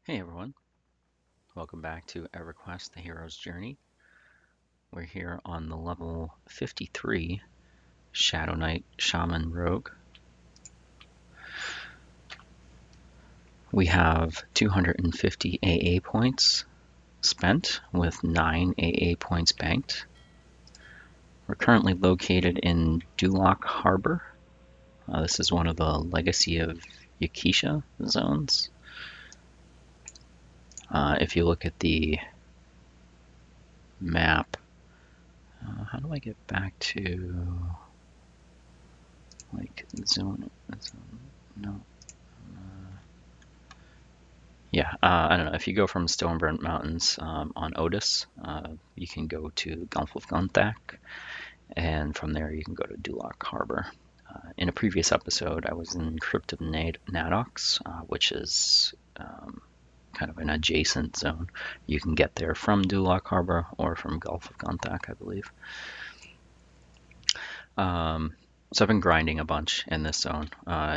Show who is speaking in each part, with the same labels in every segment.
Speaker 1: Hey everyone, welcome back to EverQuest, the Hero's Journey. We're here on the level 53 Shadowknight Shaman Rogue. We have 250 AA points spent with 9 AA points banked. We're currently located in Dulak Harbor. This is one of the Legacy of Yakisha zones. If you look at the map, how do I get back to like zone? No. Yeah, I don't know. If you go from Stoneburnt Mountains on Otis, you can go to Gulf of Gunthak, and from there you can go to Dulak Harbor. In a previous episode, I was in Crypt of Nadox, which is kind of an adjacent zone. You can get there from Dulak Harbor or from Gulf of Gunthak, I believe. So I've been grinding a bunch in this zone.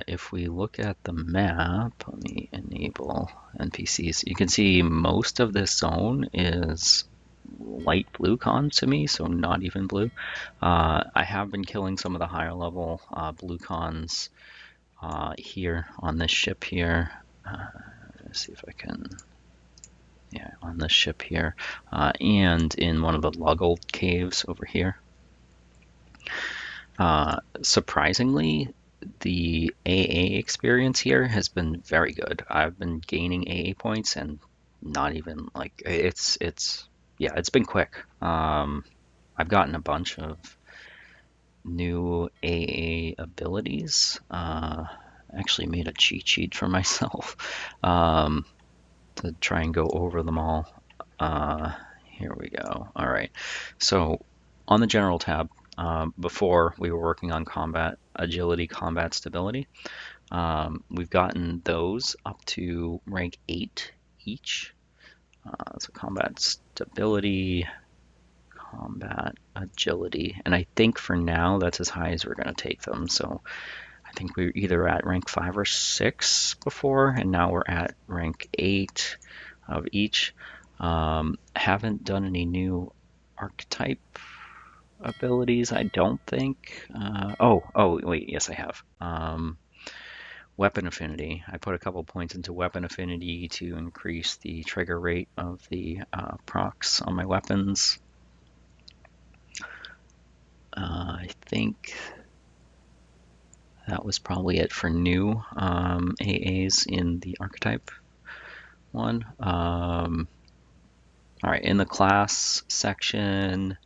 Speaker 1: If we look at the map, let me enable NPCs. You can see most of this zone is light blue cons to me, so not even blue. I have been killing some of the higher level blue cons here on this ship here. Let's see if I can, yeah, on this ship here, and in one of the Luggold caves over here. Surprisingly, the AA experience here has been very good. I've been gaining AA points and not even like yeah, it's been quick. I've gotten a bunch of new AA abilities. Actually made a cheat sheet for myself to try and go over them all. Here we go. All right. So on the general tab, before we were working on combat agility, combat stability. We've gotten those up to rank 8 each. So combat stability, combat agility, and I think for now that's as high as we're going to take them. So I think we were either at rank 5 or 6 before, and now we're at rank 8 of each. Haven't done any new archetype abilities, I don't think. Wait, yes, I have. Weapon affinity. I put a couple points into weapon affinity to increase the trigger rate of the procs on my weapons. I think that was probably it for new AAs in the archetype one. All right, in the class section,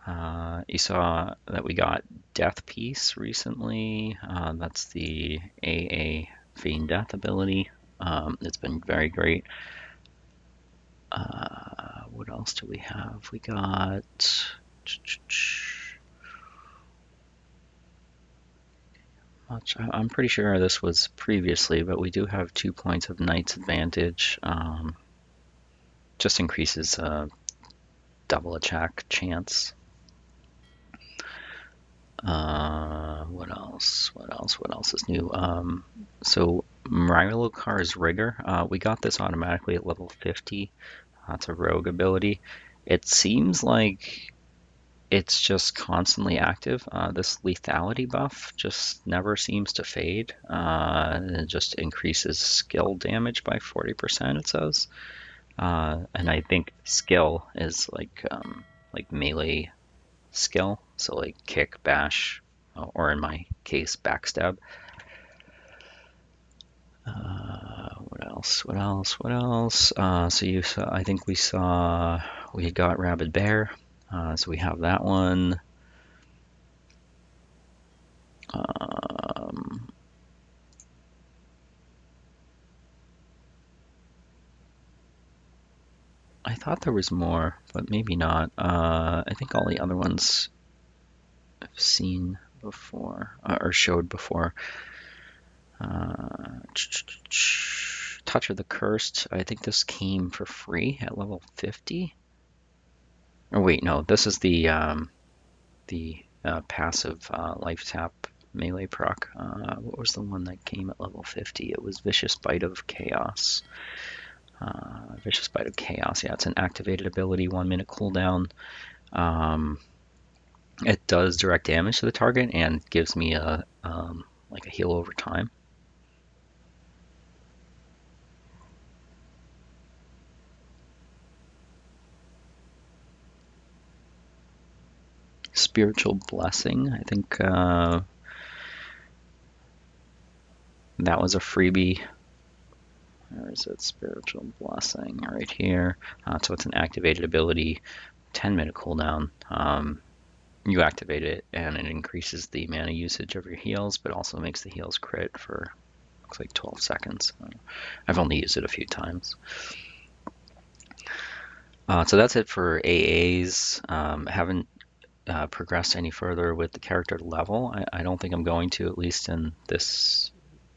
Speaker 1: you saw that we got Death Piece recently. That's the AA Fiend Death ability. It's been very great. What else do we have? We got... I'm pretty sure this was previously, but we do have 2 points of Knight's Advantage. Just increases double attack chance. What else? What else is new? So Myrilocar's Rigor, we got this automatically at level 50. It's a rogue ability. It seems like it's just constantly active. This lethality buff just never seems to fade. It just increases skill damage by 40%, it says. And I think skill is like melee skill, so like kick, bash, or in my case, backstab. What else? What else? What else? So you saw, I think we got Rabid Bear, so we have that one. I thought there was more, but maybe not. I think all the other ones I've seen before, or showed before. Touch of the Cursed. I think this came for free at level 50. Or wait, no, this is the passive life tap melee proc. What was the one that came at level 50? It was Vicious Bite of Chaos. Vicious Bite of Chaos. Yeah, it's an activated ability, 1 minute cooldown. It does direct damage to the target and gives me a like a heal over time. Spiritual Blessing. I think that was a freebie. Where is it? Spiritual Blessing right here. So it's an activated ability, 10-minute cooldown. You activate it and it increases the mana usage of your heals, but also makes the heals crit for looks like 12 seconds. I've only used it a few times. So that's it for AAs. Haven't progressed any further with the character level. I don't think I'm going to, at least in this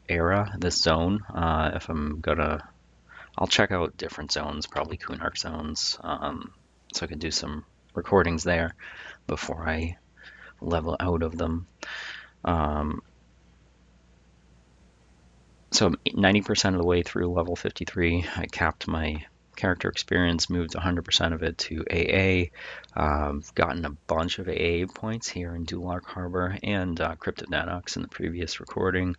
Speaker 1: era, this zone. If I'm gonna, I'll check out different zones, probably Kunark zones, so I can do some recordings there before I level out of them. So 90% of the way through level 53, I capped my character experience, moved 100% of it to AA. Gotten a bunch of AA points here in Dulak Harbor and Cryptid Nanox in the previous recording.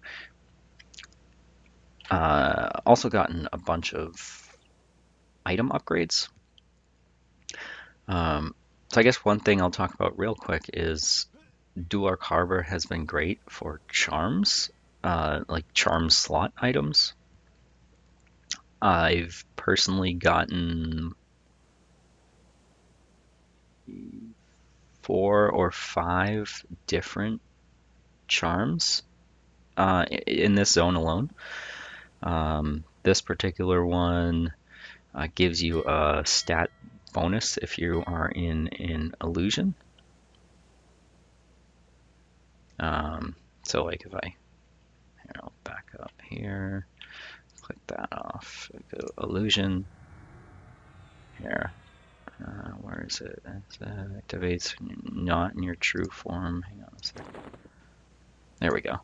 Speaker 1: Also gotten a bunch of item upgrades. So I guess one thing I'll talk about real quick is Dulak Harbor has been great for charms, like charm slot items. I've personally gotten 4 or 5 different charms in this zone alone. This particular one gives you a stat bonus if you are in an illusion. So like if I'll back up here, click that off, go illusion here. Where is it? It activates not in your true form. Hang on a second. There we go.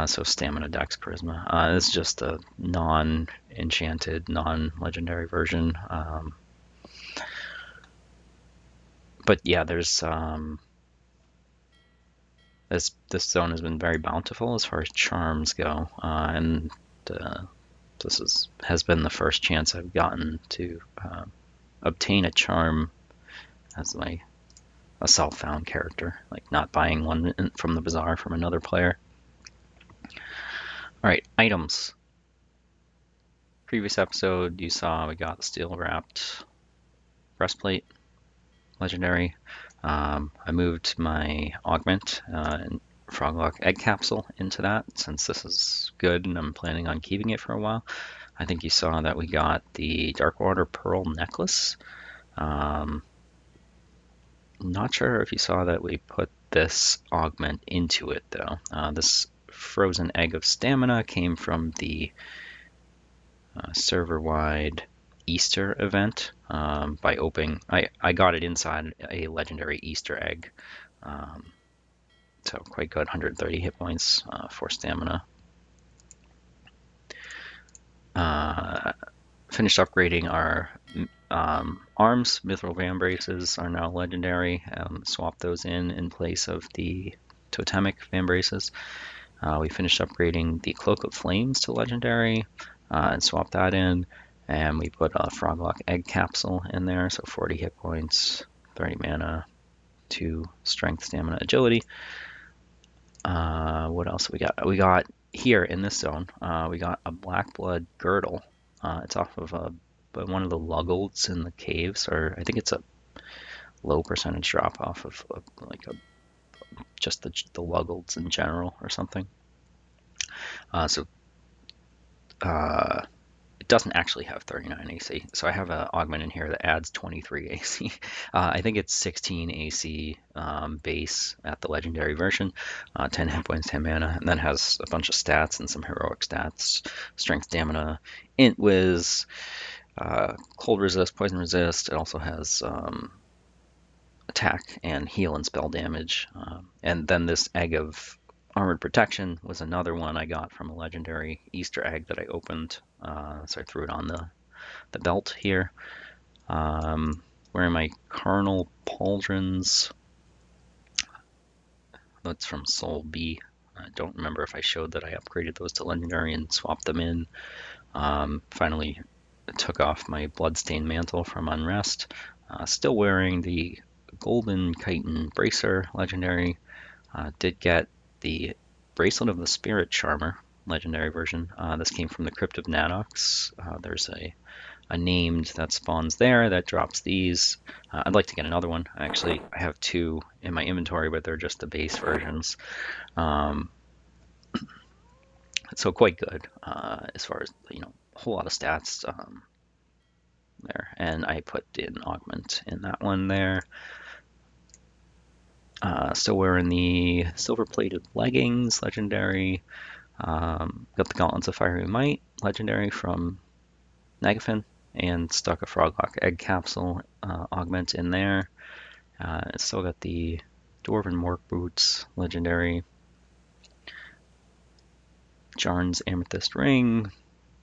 Speaker 1: So Stamina, Dex, Charisma. This is just a non-enchanted, non-legendary version. But yeah, there's this zone has been very bountiful as far as charms go, and this has been the first chance I've gotten to obtain a charm as a self-found character, like not buying one from the bazaar from another player. All right, items. Previous episode, you saw we got the steel-wrapped breastplate, legendary. I moved my augment and Froglock egg capsule into that since this is good and I'm planning on keeping it for a while. I think you saw that we got the Darkwater Pearl necklace. Not sure if you saw that we put this augment into it though. This frozen egg of stamina came from the server-wide Easter event by opening. I got it inside a legendary Easter egg, so quite good. 130 hit points for stamina. Finished upgrading our arms. Mithril Vambraces are now legendary. Swapped those in place of the totemic Vambraces. We finished upgrading the Cloak of Flames to legendary and swapped that in. And we put a Froglock egg capsule in there, so 40 hit points, 30 mana, 2 strength, stamina, agility. What else we got? We got here in this zone, we got a Black Blood Girdle. It's off of one of the Luggolds in the caves, or I think it's a low percentage drop off of like just the Luggolds in general or something. It doesn't actually have 39 AC, so I have an augment in here that adds 23 AC. I think it's 16 AC base at the legendary version, 10 hit points, 10 mana, and then has a bunch of stats and some heroic stats: strength, stamina, int whiz, cold resist, poison resist. It also has attack and heal and spell damage. And then this egg of Armored Protection was another one I got from a legendary Easter egg that I opened. So I threw it on the belt here. Wearing my Carnal Pauldrons. That's from Soul B. I don't remember if I showed that I upgraded those to legendary and swapped them in. Finally took off my Bloodstained Mantle from Unrest. Still wearing the Golden Chitin Bracer legendary. Did get the Bracelet of the Spirit Charmer legendary version. This came from the Crypt of Nanox. There's a named that spawns there that drops these. I'd like to get another one. Actually, I have two in my inventory, but they're just the base versions. So quite good as far as, a whole lot of stats there. And I put in Augment in that one there. Still wearing the Silver-Plated Leggings, legendary. Got the Gauntlets of Fiery Might, legendary from Nagafin, and stuck a Froglock Egg Capsule augment in there. Still got the Dwarven Mork Boots, legendary. Jarn's Amethyst Ring,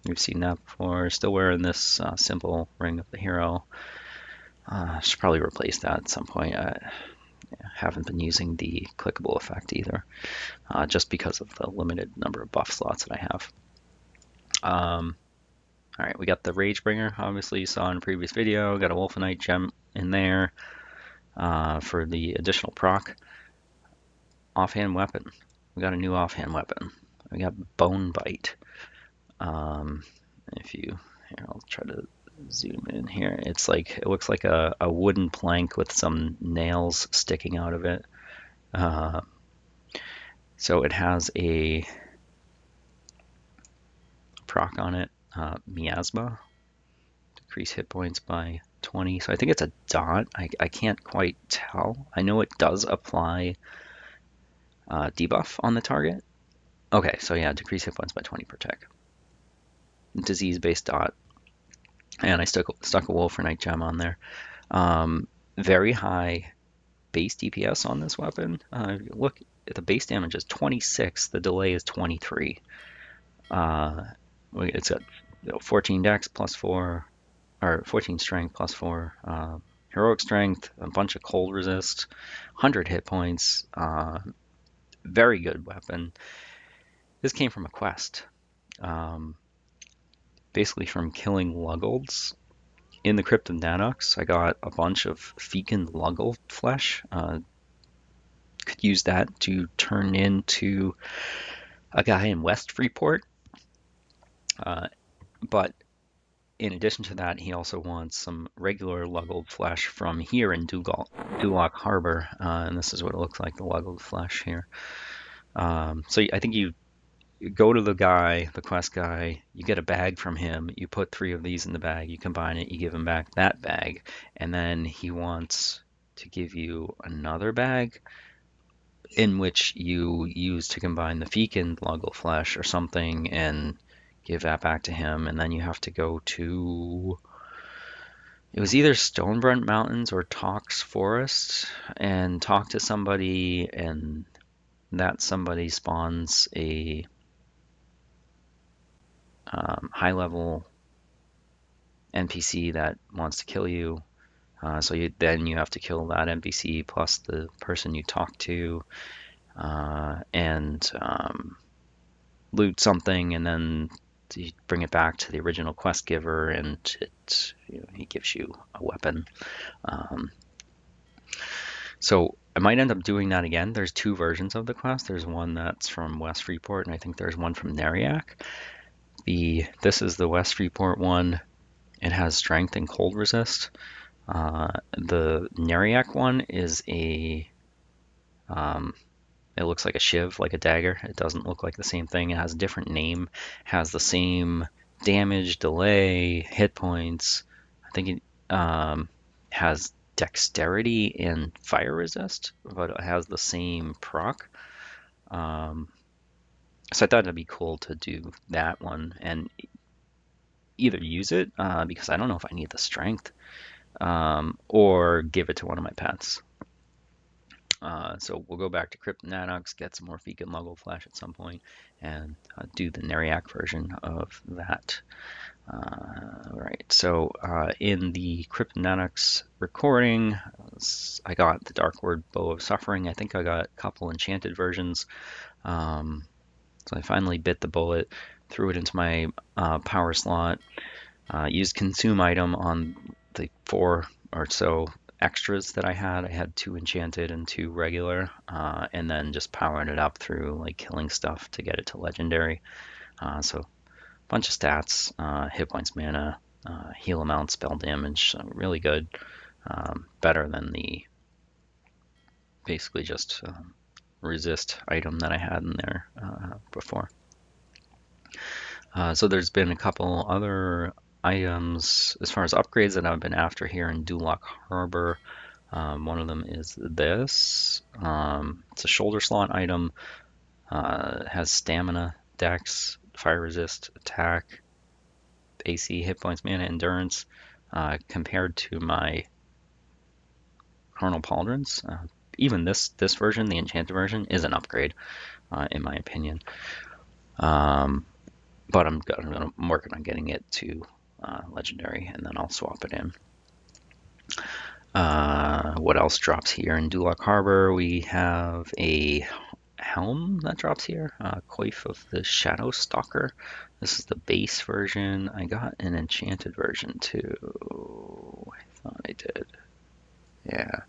Speaker 1: we've seen that before. Still wearing this simple Ring of the Hero. Should probably replace that at some point. Haven't been using the clickable effect either, just because of the limited number of buff slots that I have. All right, we got the Ragebringer, obviously you saw in a previous video. Got a Wolfenite gem in there for the additional proc. Offhand weapon. We got a new offhand weapon. We got Bone Bite. Here, I'll try to zoom in here. It's like, it looks like a wooden plank with some nails sticking out of it. So it has a proc on it, Miasma. Decrease hit points by 20. So I think it's a dot. I can't quite tell. I know it does apply debuff on the target. Okay, so yeah, decrease hit points by 20 per tick. Disease-based dot. And I stuck a Wolfenite gem on there. Very high base DPS on this weapon. Look, the base damage is 26. The delay is 23. It's got 14 dex plus 4, or 14 strength plus 4 heroic strength, a bunch of cold resist, 100 hit points. Very good weapon. This came from a quest. Basically from killing Luggolds in the Crypt of Nanox. I got a bunch of Fekin Luggold flesh. Could use that to turn into a guy in West Freeport. But in addition to that, he also wants some regular Luggold flesh from here in Dulak Harbor. And this is what it looks like, the Luggold flesh here. So I think you go to the guy, the quest guy, you get a bag from him, you put 3 of these in the bag, you combine it, you give him back that bag, and then he wants to give you another bag in which you use to combine the Fekin Luggle flesh or something and give that back to him, and then you have to go to, it was either Stonebrent Mountains or Tox Forest and talk to somebody, and that somebody spawns a high level NPC that wants to kill you. So then you have to kill that NPC plus the person you talk to, and loot something, and then you bring it back to the original quest giver, and he gives you a weapon. So I might end up doing that again. There's 2 versions of the quest. There's one that's from West Freeport, and I think there's one from Neriak. This is the West Freeport one. It has strength and cold resist. The Neriak one is it looks like a shiv, like a dagger. It doesn't look like the same thing. It has a different name, has the same damage, delay, hit points. I think it has dexterity and fire resist, but it has the same proc. So I thought it'd be cool to do that one and either use it, because I don't know if I need the strength, or give it to one of my pets. So we'll go back to Crypt Nanox, get some more Fekin Muggle Flash at some point, and do the Neriac version of that. Right, so in the Crypt Nanox recording, I got the Dark Word Bow of Suffering. I think I got a couple enchanted versions. So I finally bit the bullet, threw it into my power slot, used consume item on the 4 or so extras that I had. I had 2 enchanted and 2 regular, and then just powered it up through like killing stuff to get it to legendary. So a bunch of stats, hit points, mana, heal amount, spell damage, so really good. Better than the basically just resist item that I had in there before. So there's been a couple other items as far as upgrades that I've been after here in Dulak Harbor. One of them is this. It's a shoulder slot item. Has stamina, dex, fire resist, attack, AC, hit points, mana, endurance. Compared to my Carnal Pauldrons, even this version, the enchanted version, is an upgrade in my opinion. But I'm working on getting it to legendary, and then I'll swap it in. What else drops here in Dulak Harbor? We have a helm that drops here, Coif of the Shadow Stalker. This is the base version. I got an enchanted version too. I thought I did. Yeah.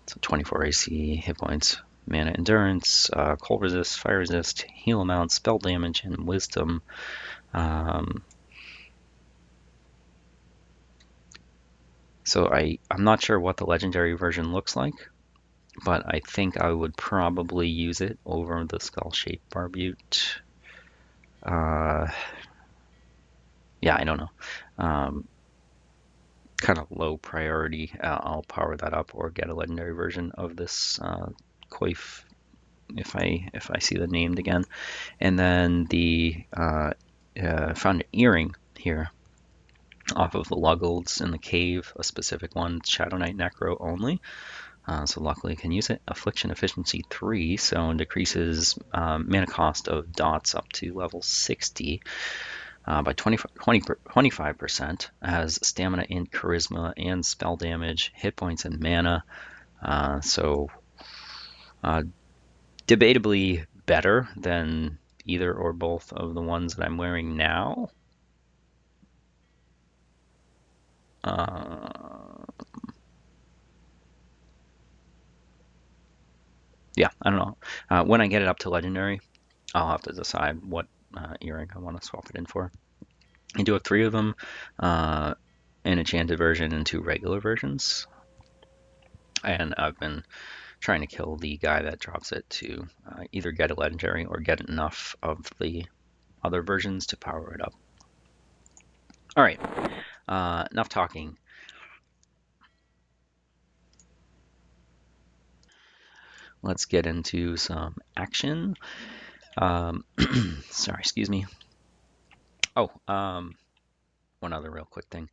Speaker 1: So 24 AC, hit points, mana, endurance, cold resist, fire resist, heal amount, spell damage, and wisdom. So I'm not sure what the legendary version looks like, but I think I would probably use it over the skull-shaped barbute. Yeah, I don't know. Kind of low priority. I'll power that up or get a legendary version of this coif if I see the named again. And then the found an earring here off of the Luggles in the cave, a specific one, Shadowknight Necro only. So luckily I can use it. Affliction efficiency 3, so it decreases mana cost of dots up to level 60 by 25%. Has stamina and charisma and spell damage, hit points and mana. So debatably better than either or both of the ones that I'm wearing now. Yeah, I don't know. When I get it up to legendary, I'll have to decide what earring I want to swap it in for. I do have 3 of them, an enchanted version and 2 regular versions. And I've been trying to kill the guy that drops it to either get a legendary or get enough of the other versions to power it up. All right, enough talking. Let's get into some action. Sorry, excuse me. Oh, one other real quick thing.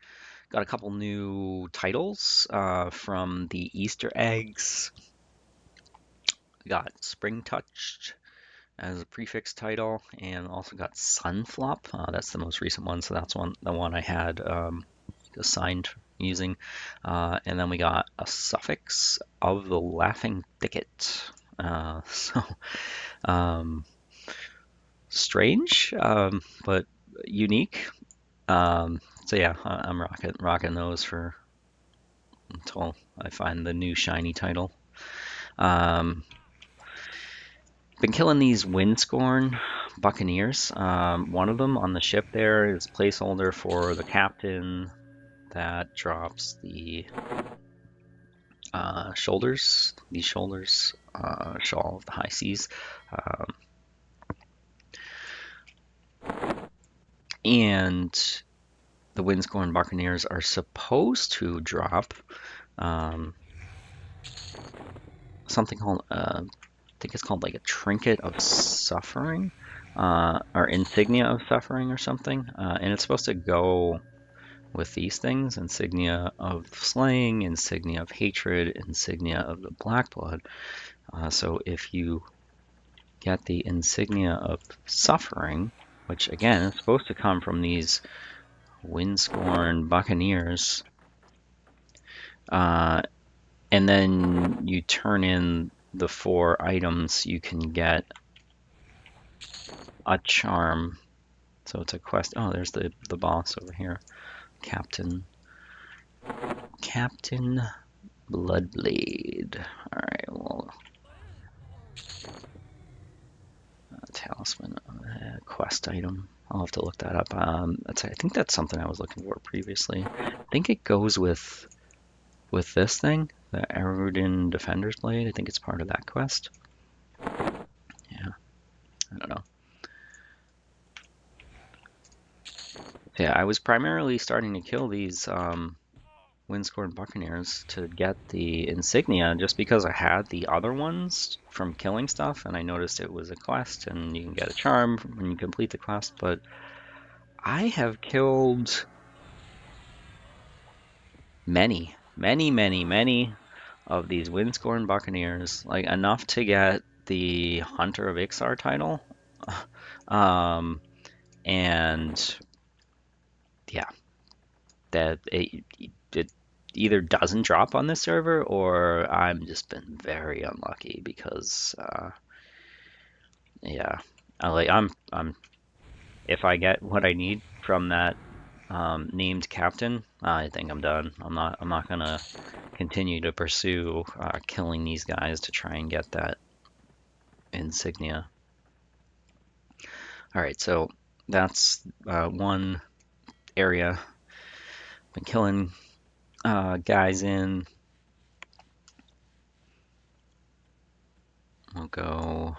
Speaker 1: Got a couple new titles from the Easter eggs. We got Spring Touched as a prefix title, and also got Sunflop. That's the most recent one, so that's the one I had assigned using. And then we got a suffix of the Laughing Thicket. So strange, but unique. So yeah, I'm rocking those for until I find the new shiny title. Been killing these Windscorn Buccaneers. One of them on the ship there is placeholder for the captain that drops the shoulders. These shoulders, Shawl of the High Seas. And the Windscorn Buccaneers are supposed to drop something called, I think it's called like a Trinket of Suffering, or Insignia of Suffering or something. And it's supposed to go with these things, insignia of slaying, insignia of hatred, insignia of the black blood. So if you get the insignia of suffering, which again is supposed to come from these windscorn buccaneers, and then you turn in the 4 items, you can get a charm. So it's a quest. Oh, there's the boss over here. Captain Bloodblade. Alright, well, talisman, quest item. I'll have to look that up. I think that's something I was looking for previously. I think it goes with this thing, the Erudin Defender's Blade. I think it's part of that quest. Yeah, I don't know. Yeah, I was primarily starting to kill these Windscorn Buccaneers to get the insignia just because I had the other ones from killing stuff, and I noticed it was a quest and you can get a charm when you complete the quest. But I have killed many of these Windscorn Buccaneers, like enough to get the Hunter of Ixar title. And yeah, that it either doesn't drop on this server or I'm just been very unlucky because yeah, I'm if I get what I need from that named captain, I think I'm done. I'm not gonna continue to pursue killing these guys to try and get that insignia. All right, so that's one area. Been killing guys in. I'll go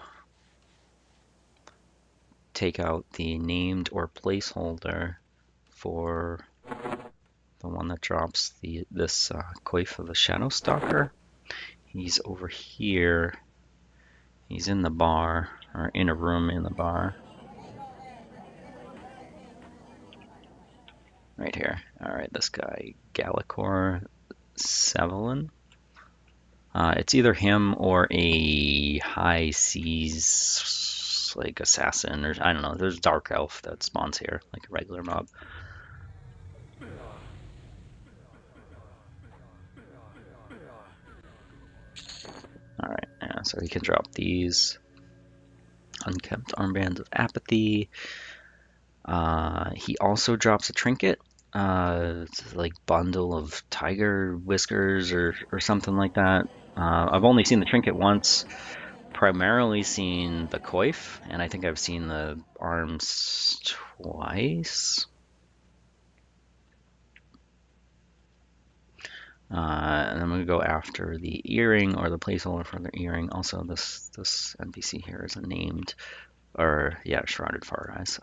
Speaker 1: take out the named or placeholder for the one that drops this coif of a Shadow Stalker. He's over here. He's in the bar, or in a room in the bar. Right here. Alright, this guy, Galacor Sevelin. It's either him or a high seas like assassin, or I don't know. There's dark elf that spawns here, like a regular mob. Alright, yeah, so he can drop these. Unkempt Armbands of Apathy. He also drops a trinket. It's like bundle of tiger whiskers or something like that. I've only seen the trinket once, primarily seen the coif, and I think I've seen the arms twice. And I'm gonna go after the earring or the placeholder for the earring. Also, this NPC here is named, or yeah, Shrouded Far Eyes.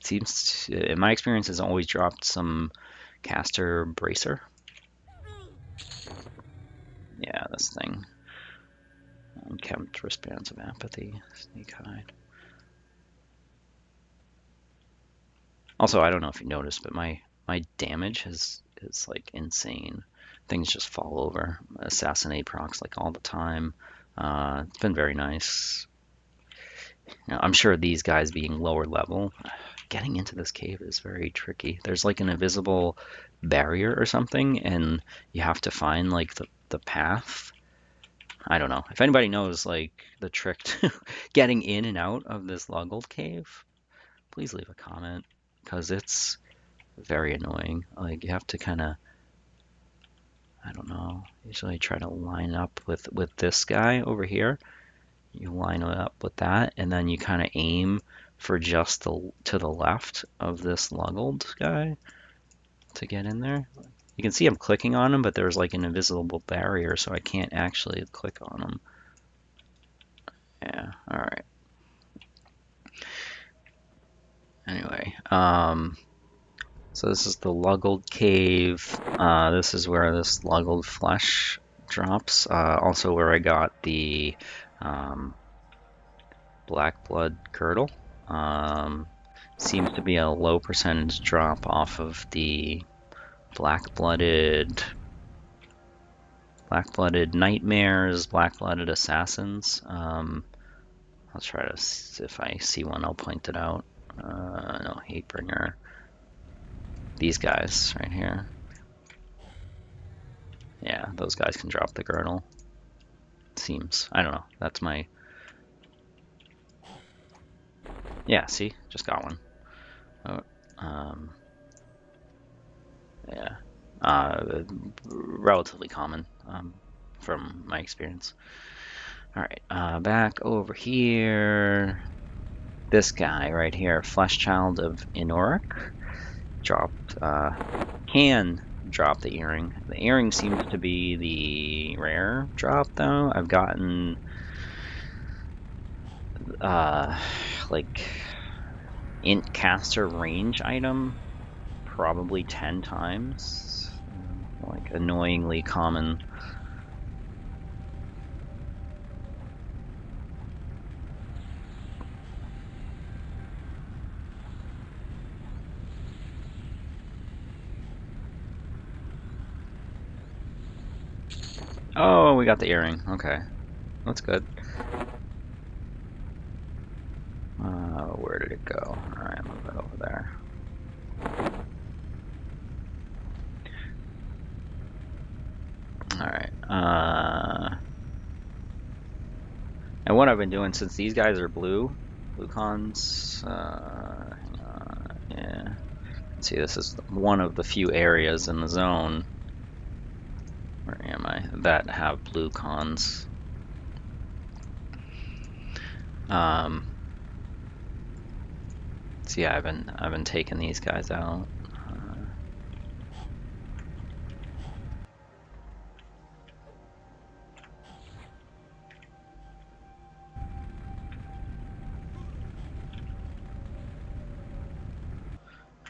Speaker 1: Seems, in my experience, has always dropped some caster bracer. Yeah, this thing. Unkempt Wristbands of Apathy, Snake Hide. Also, I don't know if you noticed, but my damage is like insane. Things just fall over. Assassinate procs like all the time. It's been very nice. You know, I'm sure these guys being lower level, getting into this cave is very tricky. There's like an invisible barrier or something, and you have to find like the path. I don't know. If anybody knows like the trick to getting in and out of this Luggold cave, please leave a comment because it's very annoying. Like you have to kind of, I don't know, usually try to line up with this guy over here. You line it up with that, and then you kind of aim for just to the left of this Luggold guy to get in there. You can see I'm clicking on him, but there's like an invisible barrier, so I can't actually click on him. Yeah, all right. Anyway, so this is the Luggold cave. This is where this Luggold flesh drops. Also where I got the Black Blood Girdle. Seems to be a low percentage drop off of the Black-blooded nightmares, black-blooded assassins. I'll try to see if I see one. I'll point it out. No, Hatebringer. These guys right here. Yeah, those guys can drop the girdle. Seems. I don't know. That's my. Yeah. See, just got one. Oh, yeah. Relatively common from my experience. All right, back over here. This guy right here, Flesh Child of Inoric, dropped, can drop the earring. The earring seems to be the rare drop though. I've gotten, like, int caster range item probably 10 times. Like, annoyingly common. Oh, we got the earring. Okay. That's good. Where did it go? Alright, move it over there. Alright. And what I've been doing since these guys are blue cons, hang on, yeah. See, this is one of the few areas in the zone, where am I, that have blue cons. So yeah, I've been taking these guys out.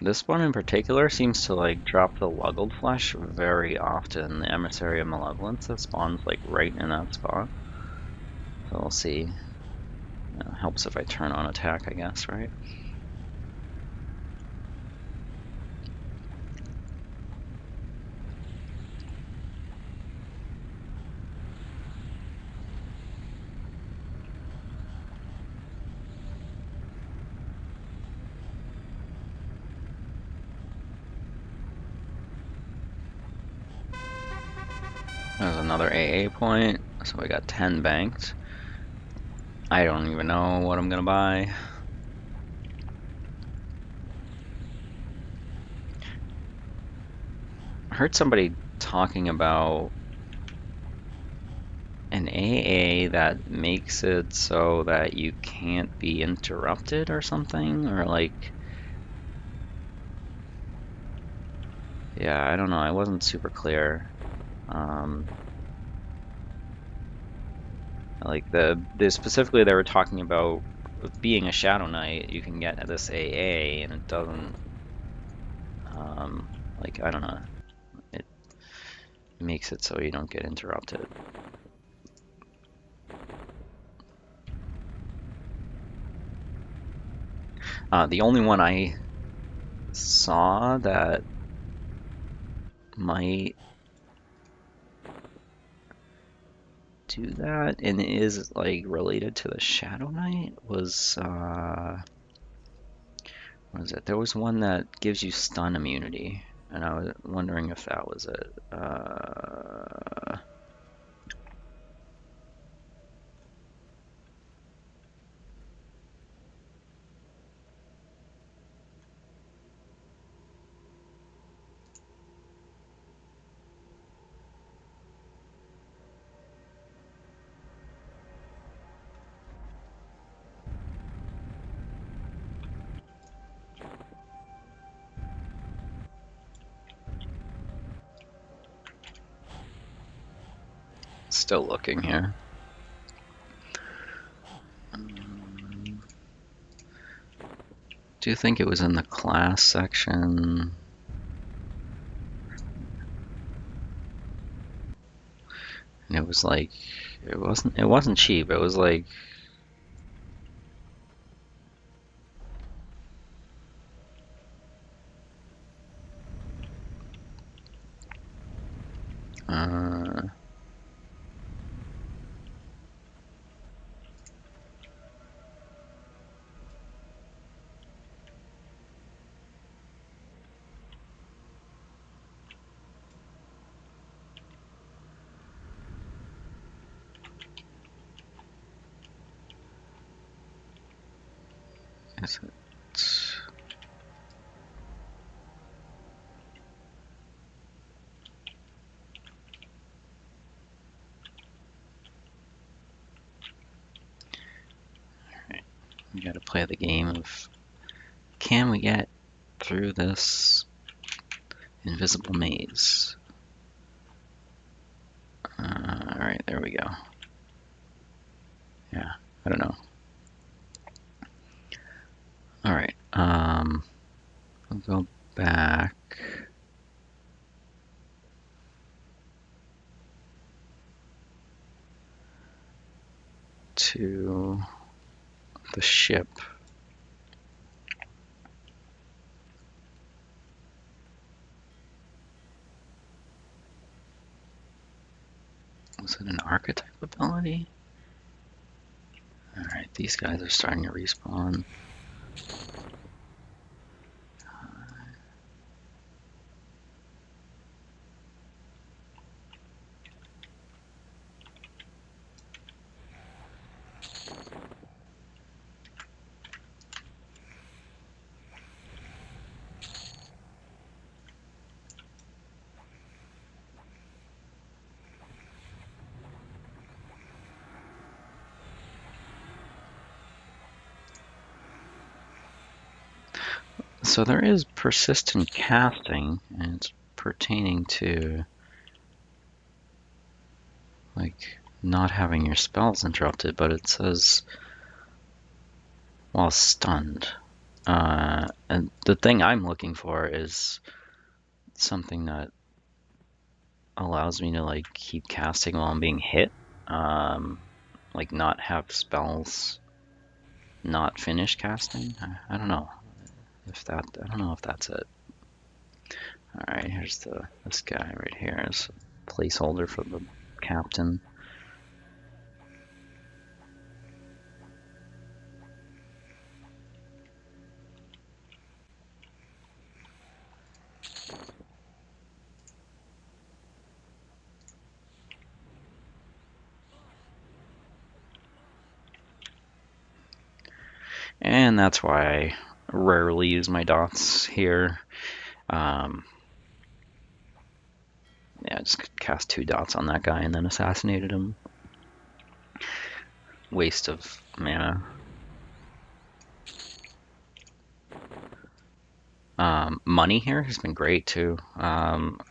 Speaker 1: This one in particular seems to like drop the Luggled Flesh very often. The Emissary of Malevolence that spawns like right in that spot. So we'll see. Helps if I turn on attack, I guess, right? There's another AA point, so we got 10 banked. I don't even know what I'm gonna buy. I heard somebody talking about an AA that makes it so that you can't be interrupted or something, or like, yeah, I don't know, I wasn't super clear. Like specifically they were talking about being a Shadowknight, you can get this AA and it doesn't, like, I don't know, it makes it so you don't get interrupted. The only one I saw that might do that and is like related to the Shadowknight was what was it? There was one that gives you stun immunity, and I was wondering if that was it. Still looking here. Do you think it was in the class section? And it was like, it wasn't cheap. It was like, Uh, is it? Alright, we gotta play the game of can we get through this invisible maze? Alright, there we go. Yeah, I don't know. Alright, we'll go back to the ship. Was it an archetype ability? Alright, these guys are starting to respawn. So there is persistent casting, and it's pertaining to like not having your spells interrupted, but it says while stunned. And the thing I'm looking for is something that allows me to like keep casting while I'm being hit. Like not have spells not finish casting. I don't know if that. I don't know if that's it. All right, here's this guy right here is a placeholder for the captain. And that's why I rarely use my dots here. Yeah, just cast 2 dots on that guy and then assassinated him. Waste of mana. Money here has been great too.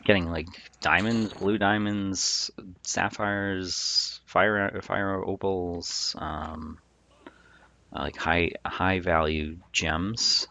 Speaker 1: Getting like diamonds, blue diamonds, sapphires, fire opals, like high value gems.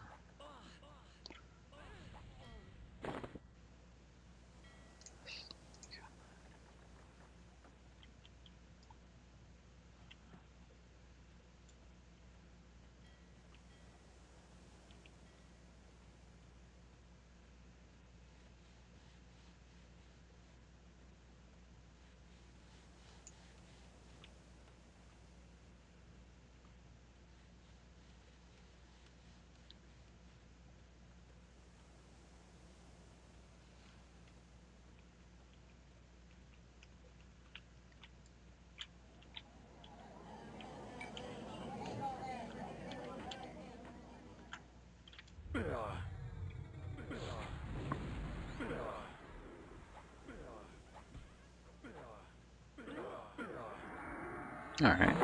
Speaker 1: Alright,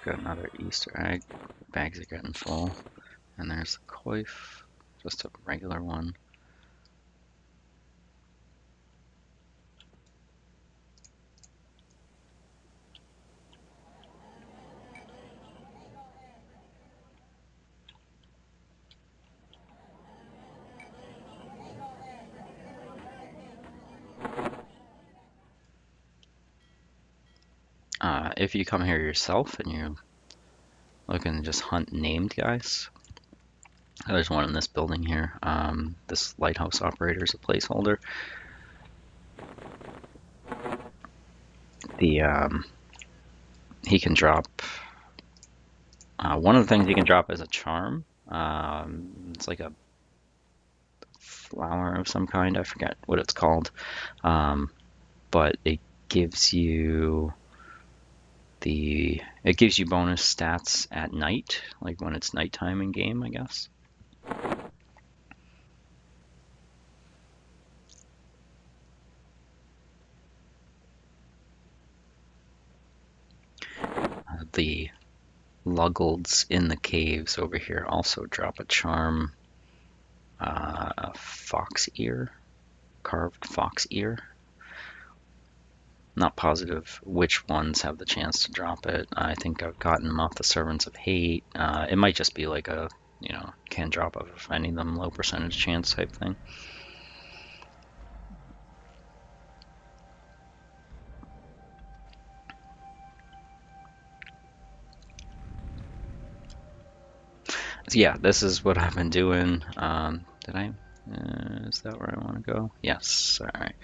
Speaker 1: got another Easter egg. Bags are getting full. And there's the coif, just a regular one. If you come here yourself and you're looking to just hunt named guys, there's one in this building here. This lighthouse operator is a placeholder. the he can drop one of the things he can drop is a charm. It's like a flower of some kind. I forget what it's called. Um, but gives you it gives you bonus stats at night, like when it's nighttime in game, I guess. The Luggolds in the caves over here also drop a charm, a fox ear, carved fox ear. Not positive which ones have the chance to drop it. I think I've gotten them off the Servants of Hate. It might just be like a, can drop of any of them, low percentage chance type thing. So yeah, this is what I've been doing. Did I? Is that where I want to go? Yes. All right.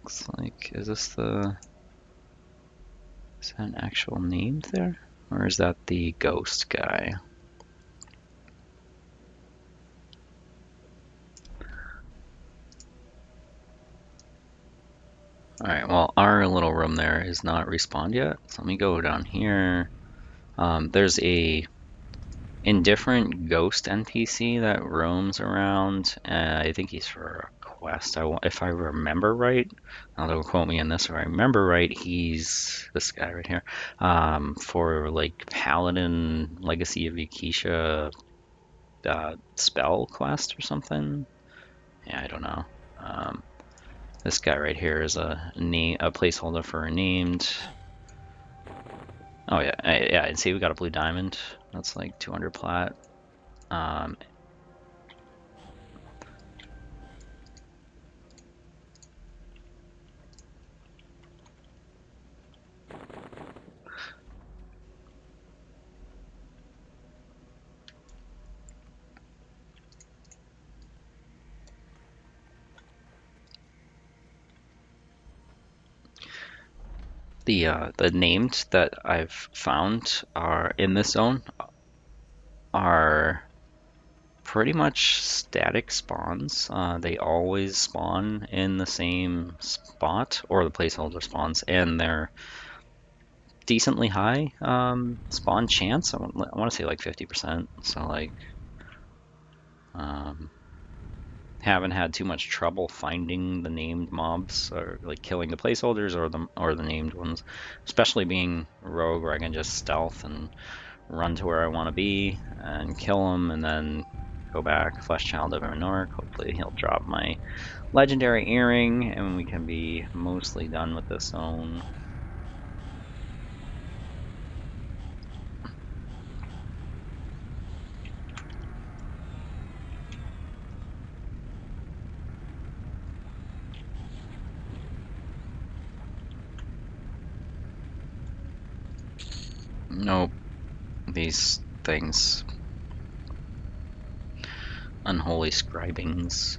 Speaker 1: Looks like, is that an actual name there? Or is that the ghost guy? Alright, well, our little room there is not respawned yet. So let me go down here. There's a indifferent ghost NPC that roams around. I think he's for a quest. If I remember right, don't quote me on this, if I remember right, he's this guy right here. For like Paladin Legacy of Yakisha spell quest or something. Yeah, I don't know. This guy right here is a placeholder for a named. Oh yeah, yeah. And see, we got a blue diamond. That's like 200 plat. Um, the named that I've found are in this zone are pretty much static spawns. They always spawn in the same spot, or the placeholder spawns, and they're decently high spawn chance. I want to say like 50%. So like, um, haven't had too much trouble finding the named mobs or like killing the placeholders or the named ones. Especially being rogue, where I can just stealth and run to where I want to be and kill him, and then go back. Flesh Child of Minorc. Hopefully he'll drop my legendary earring, and we can be mostly done with this zone. Nope. These things. Unholy scribings.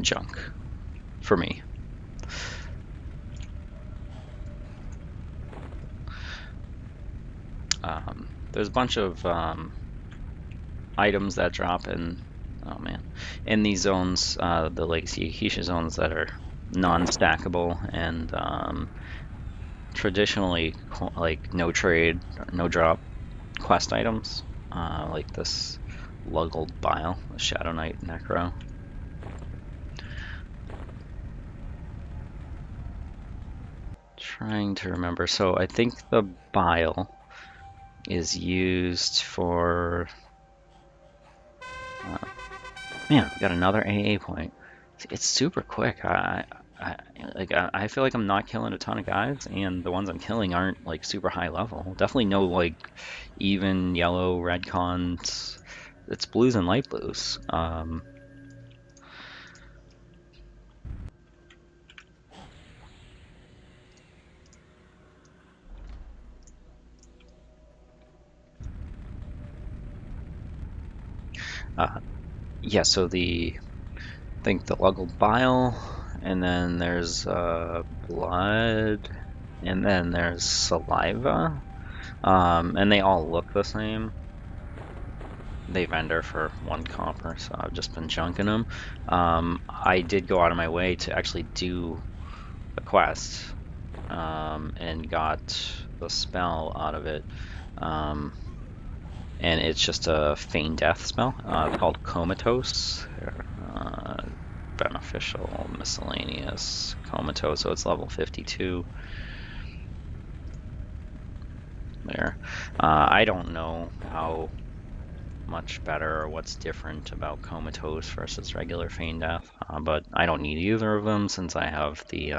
Speaker 1: Junk. For me. There's a bunch of items that drop in these zones, the Legacy Yakisha zones that are non-stackable and traditionally like no trade, no drop quest items, like this Luggled Bile, the Shadowknight Necro. Trying to remember. So I think the Bile is used for. Man, we got another AA point. It's super quick. I feel like I'm not killing a ton of guys, and the ones I'm killing aren't like super high level. Definitely no like even yellow, red cons. It's blues and light blues. Uh, yeah, so I think the Luggle Bile, and then there's blood, and then there's saliva, and they all look the same. They vendor for 1 copper, so I've just been chunking them. I did go out of my way to actually do a quest, and got the spell out of it. Um, and it's just a feign death spell. It's called Comatose. Beneficial, miscellaneous, Comatose. So it's level 52 there. I don't know how much better or what's different about Comatose versus regular feign death, but I don't need either of them since I have the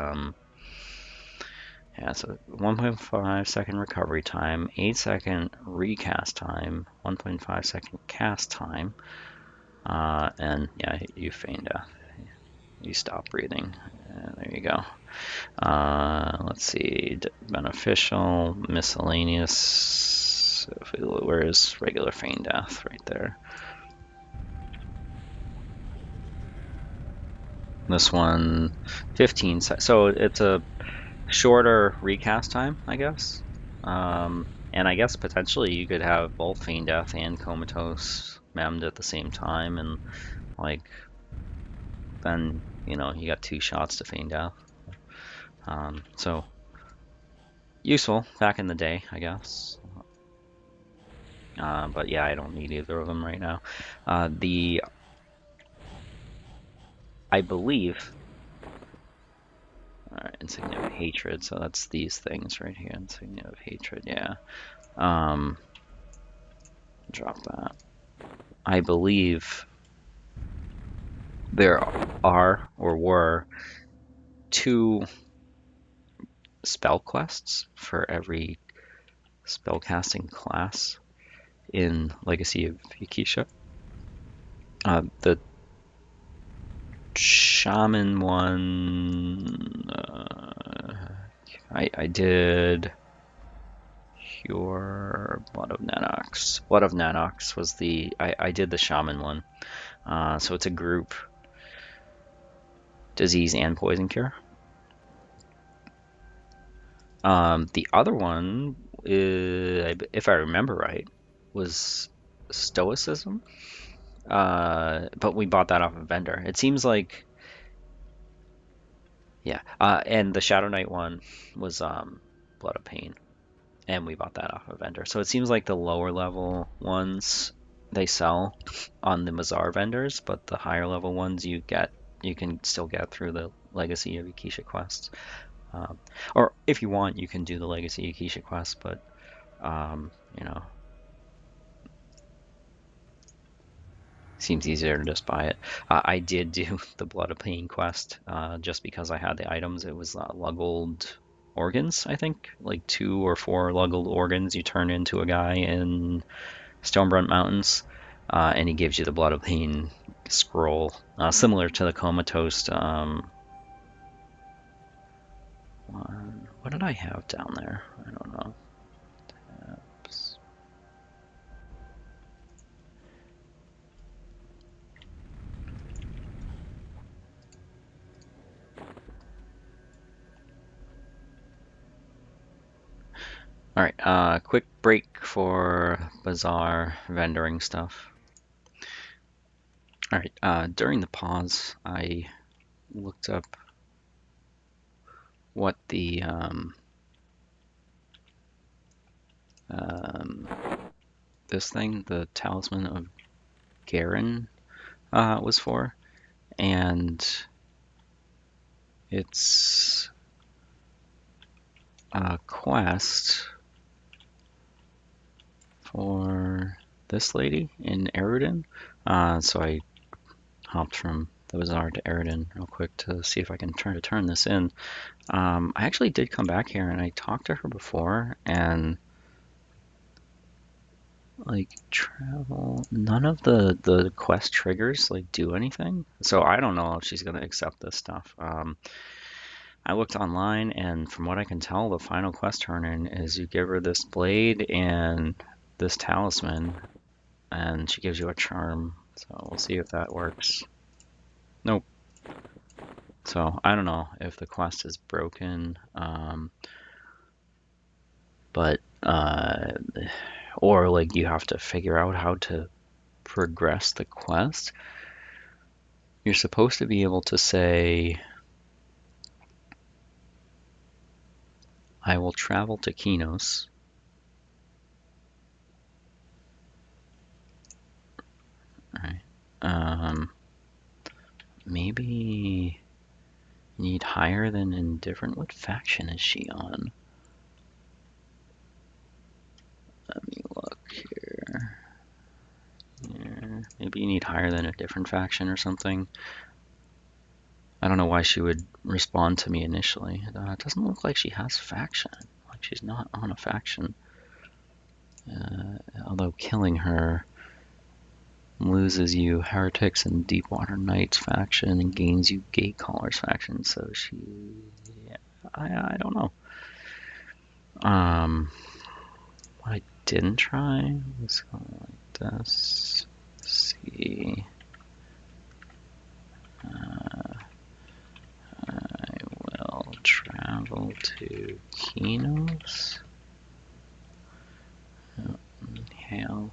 Speaker 1: yeah, so 1.5 second recovery time, 8 second recast time, 1.5 second cast time, and yeah, you feign death. You stop breathing. There you go. Let's see, beneficial, miscellaneous. Where's regular feign death? Right there. This one, 15 seconds. So it's a shorter recast time, I guess. And I guess potentially you could have both feign death and comatose memmed at the same time, and like then you got 2 shots to feign death. So useful back in the day, I guess. But yeah, I don't need either of them right now. The I believe insignia of hatred. So that's these things right here. Insignia of hatred. Yeah. Um, drop that. I believe there are or were 2 spell quests for every spellcasting class in Legacy of Yakisha. The Shaman one, I did Cure Blood of Nanox. Blood of Nanox was I did the Shaman one. So it's a group disease and poison cure. The other one, if I remember right, was Stoicism. But we bought that off a vendor. It seems like, yeah. And the Shadowknight one was Blood of Pain, and we bought that off a vendor. So it seems like the lower level ones they sell on the Mazar vendors, but the higher level ones you can still get through the Legacy of Yakisha quests. Um, or if you want, you can do the Legacy Yakisha quest, but um, you know, seems easier to just buy it. I did do the Blood of Pain quest just because I had the items. It was Luggold organs, I think, like 2 or 4 Luggold organs you turn into a guy in Stonebrunt Mountains, and he gives you the Blood of Pain scroll, similar to the Comatose. What did I have down there? I don't know. Oops. All right, quick break for bazaar vendoring stuff. All right, during the pause, I looked up what the um, this thing, the Talisman of Garen, was for, and it's a quest for this lady in Erudin. So I hopped from the bazaar to Erudin real quick to see if I can try to turn this in. I actually did come back here and I talked to her before, and like travel, none of the quest triggers like do anything. So I don't know if she's gonna accept this stuff. I looked online, and from what I can tell, the final quest turn-in is you give her this blade and this talisman, and she gives you a charm So we'll see if that works. Nope. So I don't know if the quest is broken, but or like you have to figure out how to progress the quest. You're supposed to be able to say, I will travel to Kinos. Right. Maybe need higher than indifferent. What faction is she on? Let me look here. Yeah, maybe you need higher than a different faction or something. I don't know why she would respond to me initially. It doesn't look like she has faction. Like she's not on a faction. Although killing her loses you Heretics and Deepwater Knights faction and gains you Gatecallers faction. So she, yeah, I don't know. What I didn't try was go like this. Let's see. I will travel to Kinos. Hail.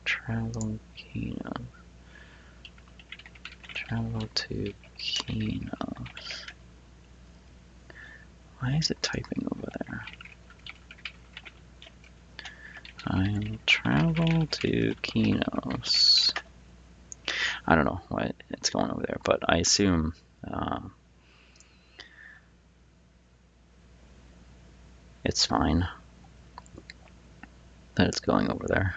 Speaker 1: Travel Kinos. Travel to Kinos. Why is it typing over there? I will travel to Kinos. I don't know why it's going over there, but I assume it's fine that it's going over there.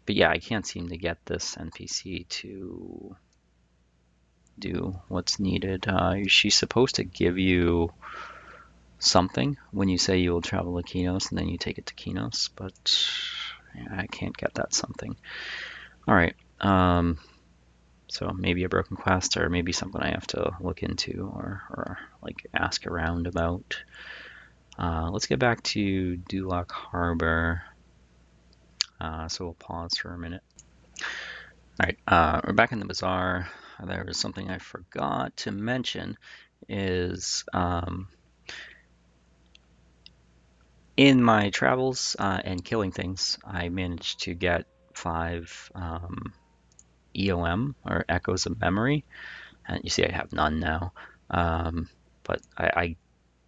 Speaker 1: But yeah, I can't seem to get this NPC to do what's needed. She's supposed to give you something when you say you will travel to Kinos and then you take it to Kinos, but yeah, I can't get that something. All right. So maybe a broken quest or maybe something I have to look into or like ask around about. Let's get back to Dulak Harbor. So we'll pause for a minute. All right, we're back in the bazaar. There was something I forgot to mention is in my travels and killing things, I managed to get 5 EOM or Echoes of Memory. And you see I have none now. But I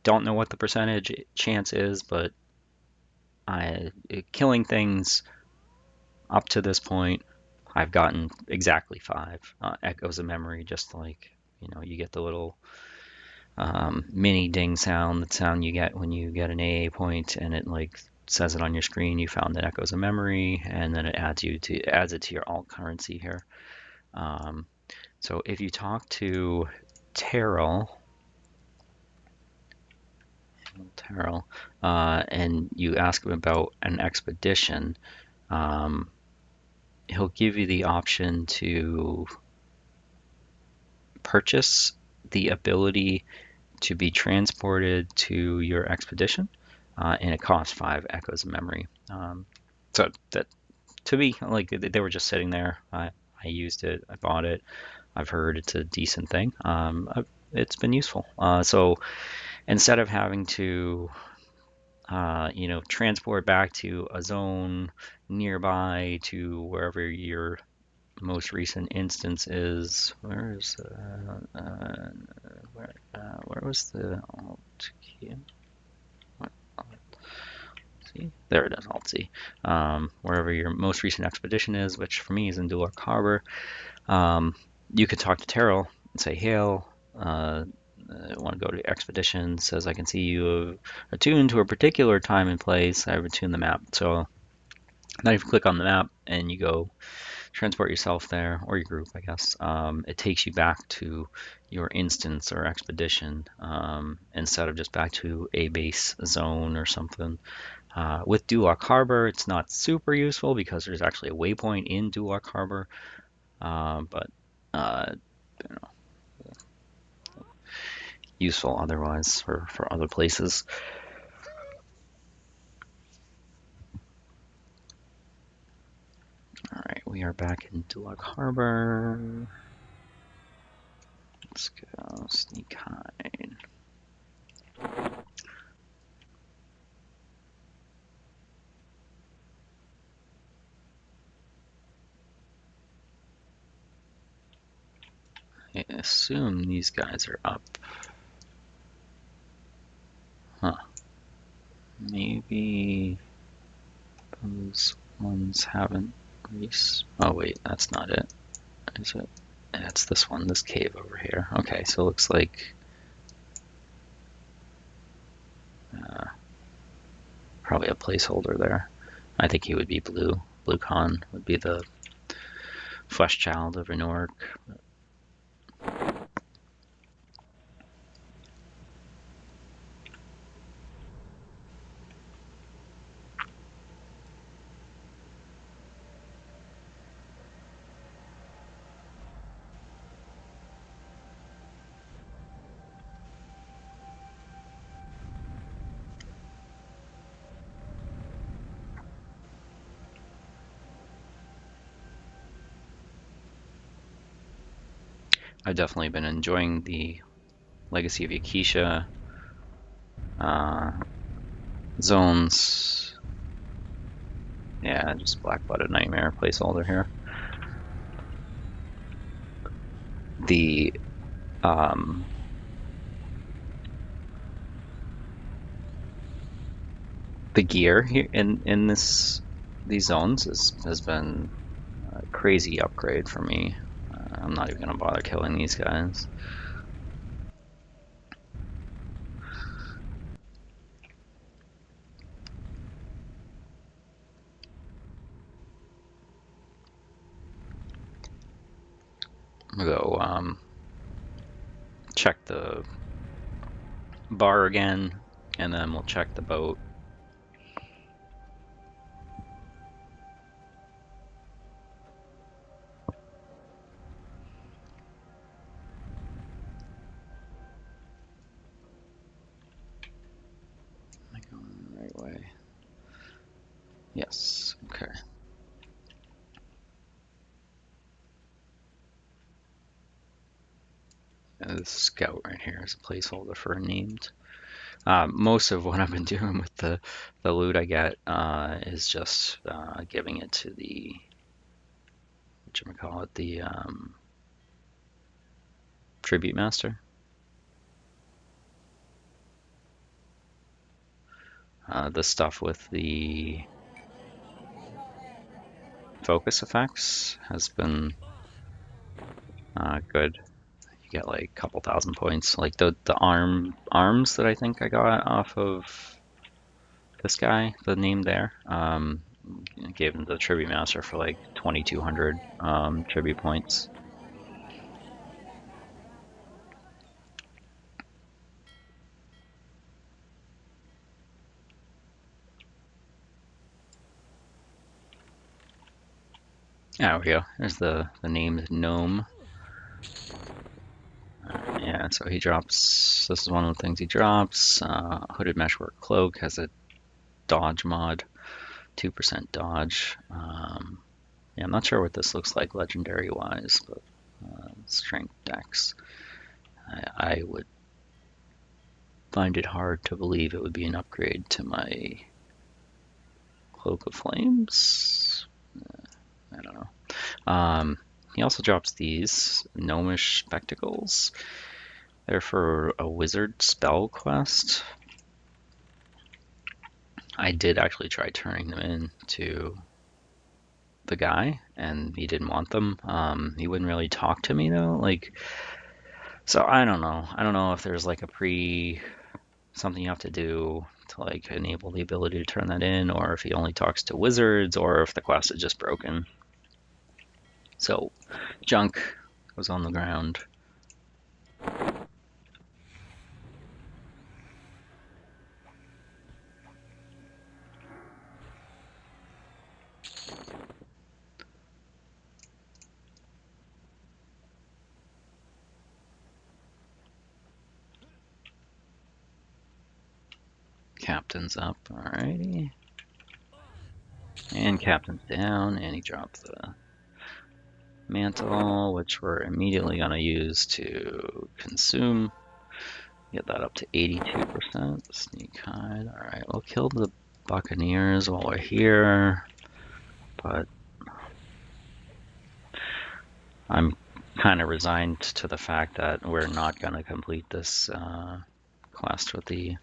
Speaker 1: don't know what the percentage chance is, but killing things up to this point, I've gotten exactly 5 Echoes of Memory, just like, you get the little mini ding sound, the sound you get when you get an AA point, and it like says it on your screen. You found an Echoes of Memory, and then it adds it to your alt currency here. So if you talk to Terrell, and you ask him about an expedition, he'll give you the option to purchase the ability to be transported to your expedition, and it costs 5 Echoes of Memory. So that, to me, like, they were just sitting there. I used it. I bought it. I've heard it's a decent thing. It's been useful. So instead of having to, transport back to a zone nearby to wherever your most recent instance is, where was the alt key? See, there it is, Alt C. Wherever your most recent expedition is, which for me is in Dulak Harbor, you could talk to Terrell and say, "Hail, I want to go to expedition." Says I can see you attuned to a particular time and place. I've attuned the map, so now if you click on the map and you go transport yourself there, or your group, I guess, it takes you back to your instance or expedition, instead of just back to a base zone or something. With Dulak Harbor, it's not super useful because there's actually a waypoint in Dulak Harbor, but you know, useful otherwise for other places. are back in Dulak Harbor. Let's go sneak hide. I assume these guys are up. Huh. Maybe those ones haven't Oh wait, that's not it. Is it? Yeah, it's this one, this cave over here. Okay, so it looks like probably a placeholder there. I think he would be blue. Blue Khan would be the flesh child of an orc. I've definitely been enjoying the Legacy of Yakisha zones. Yeah, just Black Blooded Nightmare placeholder here. The the gear here in these zones has been a crazy upgrade for me. I'm not even gonna bother killing these guys. I'm gonna go check the bar again, and then we'll check the boat. Am I going the right way? Yes, okay. And this scout right here is a placeholder for a named. Most of what I've been doing with the loot I get is just giving it to the whatchamacallit, the tribute master. The stuff with the focus effects has been good. You get like a couple thousand points. Like the arms that I think I got off of this guy, the name there, gave him the tribute master for like 2,200 tribute points. There we go. There's the named gnome. Yeah, so he drops. This is one of the things he drops. Hooded meshwork cloak has a dodge mod, 2% dodge. Yeah, I'm not sure what this looks like legendary wise, but strength dex. I would find it hard to believe it would be an upgrade to my Cloak of Flames. I don't know. He also drops these gnomish spectacles. They're for a wizard spell quest. I did actually try turning them in to the guy, and he didn't want them. He wouldn't really talk to me though. So I don't know. I don't know if there's like something you have to do to like enable the ability to turn that in, or if he only talks to wizards, or if the quest is just broken. So junk was on the ground. Captain's up, alrighty. And captain's down, and he dropped the mantle, which we're immediately going to use to consume. Get that up to 82%. Sneak hide. All right, we'll kill the Buccaneers while we're here, but I'm kind of resigned to the fact that we're not going to complete this quest with the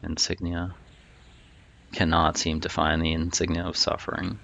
Speaker 1: insignia. Cannot seem to find the insignia of suffering.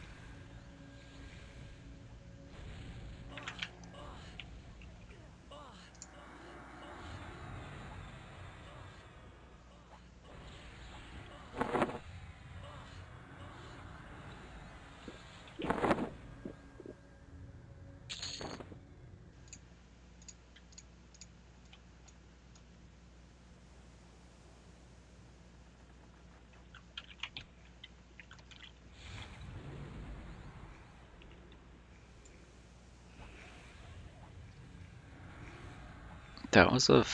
Speaker 1: That was a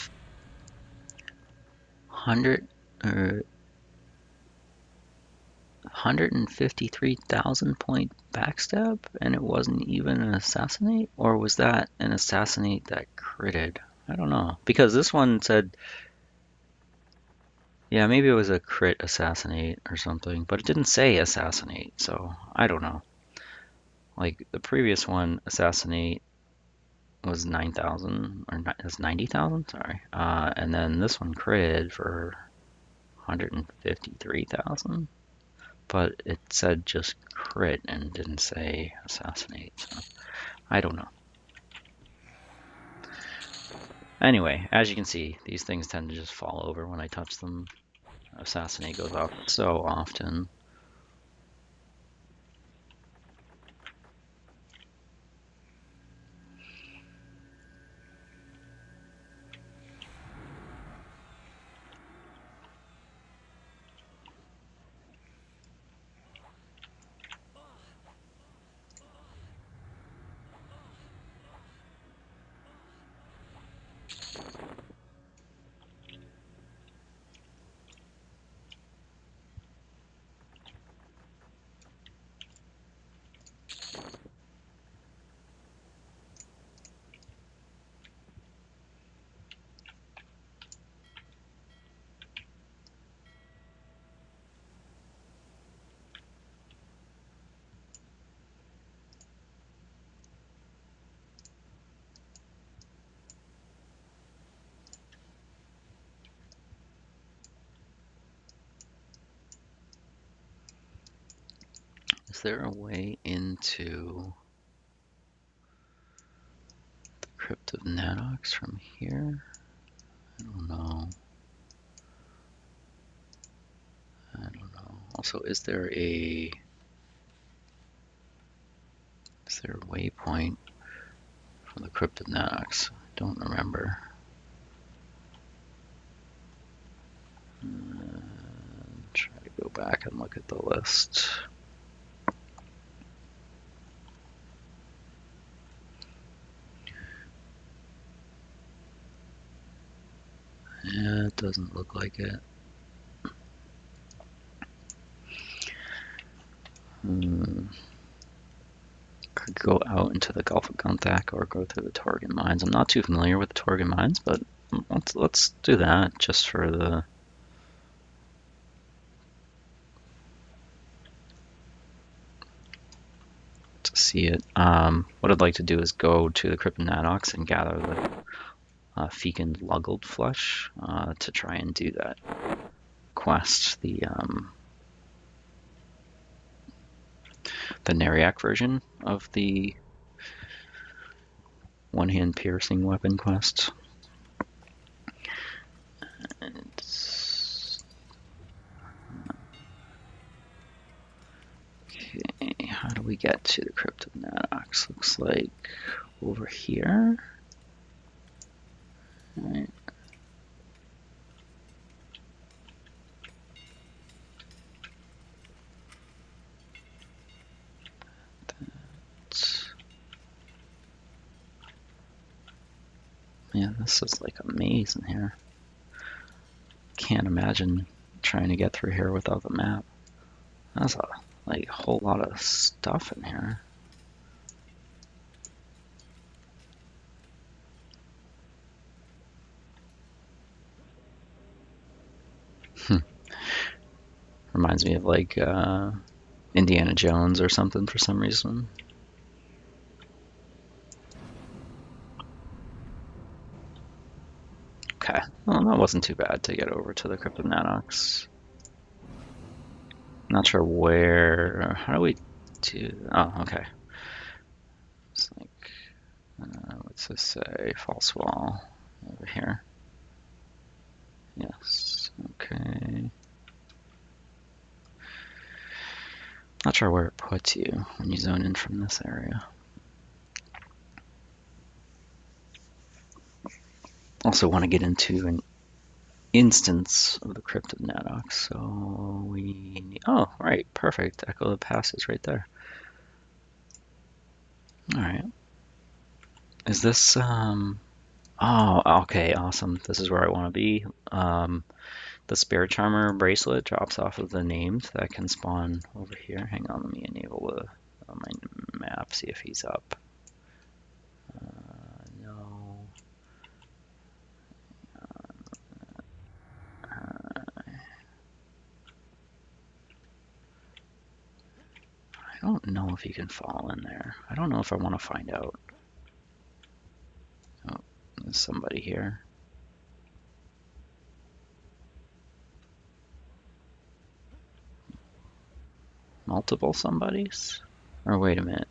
Speaker 1: 153,000 point backstab, and it wasn't even an assassinate? Or was that an assassinate that critted? I don't know. Because this one said, yeah, maybe it was a crit assassinate or something, but it didn't say assassinate, so I don't know. Like the previous one, assassinate, was 9,000, or it's 90,000, sorry. And then this one critted for 153,000, but it said just crit and didn't say assassinate, so I don't know. Anyway, as you can see, these things tend to just fall over when I touch them. Assassinate goes off so often. Is there a way into the Crypt of Nanox from here? I don't know. I don't know. Also, is there a waypoint from the Crypt of Nanox? I don't remember. Try to go back and look at the list. Yeah, it doesn't look like it. Could go out into the Gulf of Gunthak or go through the Torgan Mines. I'm not too familiar with the Torgan Mines, but let's do that just for the to see it. What I'd like to do is go to the Crypt of Nanox and gather the Fecund Luggled Flesh to try and do that quest, the Neriac version of the one-hand piercing weapon quest. Okay, how do we get to the Crypt of Nanox? Looks like over here. All right. Man, this is like a maze in here. Can't imagine trying to get through here without the map. That's a whole lot of stuff in here. Reminds me of like Indiana Jones or something for some reason. Okay, well, that wasn't too bad to get over to the Cryptid Nanox. Not sure where. How do we do? Oh, okay. It's like, what's this say? False wall over here. Yes. Okay. Not sure where it puts you when you zone in from this area. Also want to get into an instance of the Cryptid Nanox, so we need, oh, right, perfect. Echo the Passage right there. All right. Is this, oh, okay, awesome. This is where I want to be. The Spirit Charmer bracelet drops off of the names that can spawn over here. Hang on, let me enable my map, see if he's up. No. I don't know if he can fall in there. I don't know if I want to find out. Oh, there's somebody here. Multiple somebodies? Or wait a minute.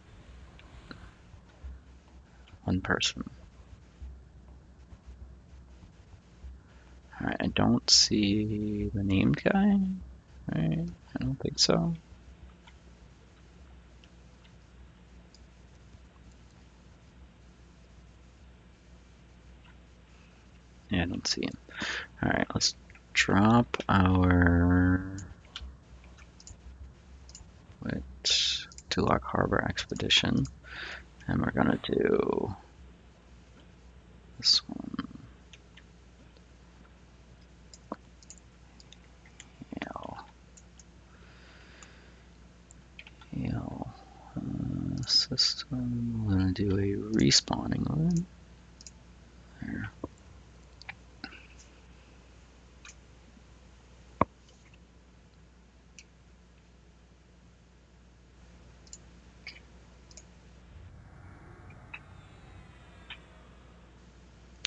Speaker 1: One person. Alright, I don't see the named guy. Right? I don't think so. Yeah, I don't see him. Alright, let's drop our Dulak Harbor Expedition. And we're gonna do this one. Hail. System. We're gonna do a respawning one. There.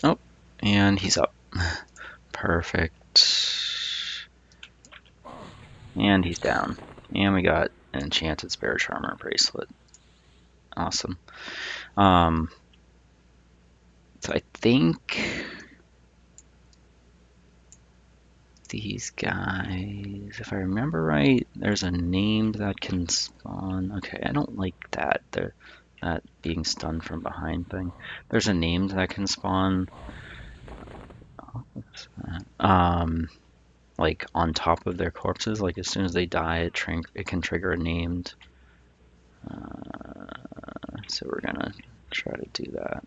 Speaker 1: Oh, and he's up. Perfect. And he's down. And we got an enchanted Spirit Charmer bracelet. Awesome. So I think these guys, if I remember right, there's a name that can spawn. Okay, I don't like that. That being stunned from behind thing. There's a name that can spawn. Like on top of their corpses. Like as soon as they die, it can trigger a named. So we're gonna try to do that.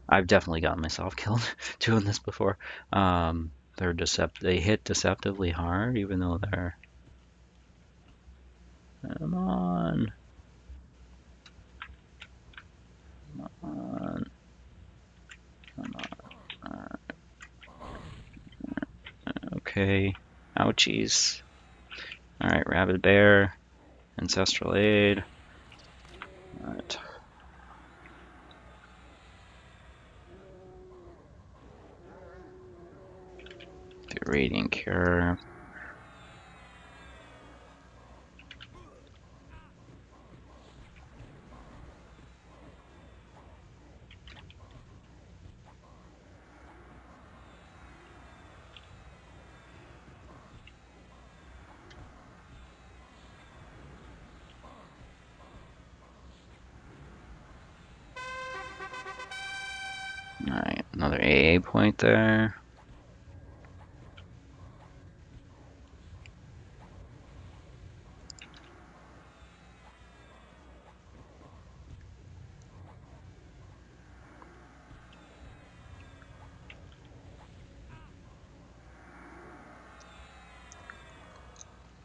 Speaker 1: I've definitely gotten myself killed doing this before. They hit deceptively hard, even though they're. Come on. Come on. Come on. Okay. Ouchies. Alright, Rabid Bear. Ancestral Aid. Alright. Radiant Cure. Alright, another AA point there.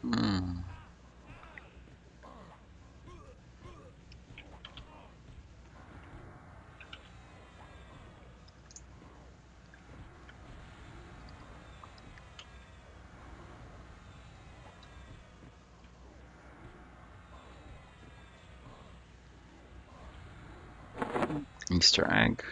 Speaker 1: Hmm. Easter egg.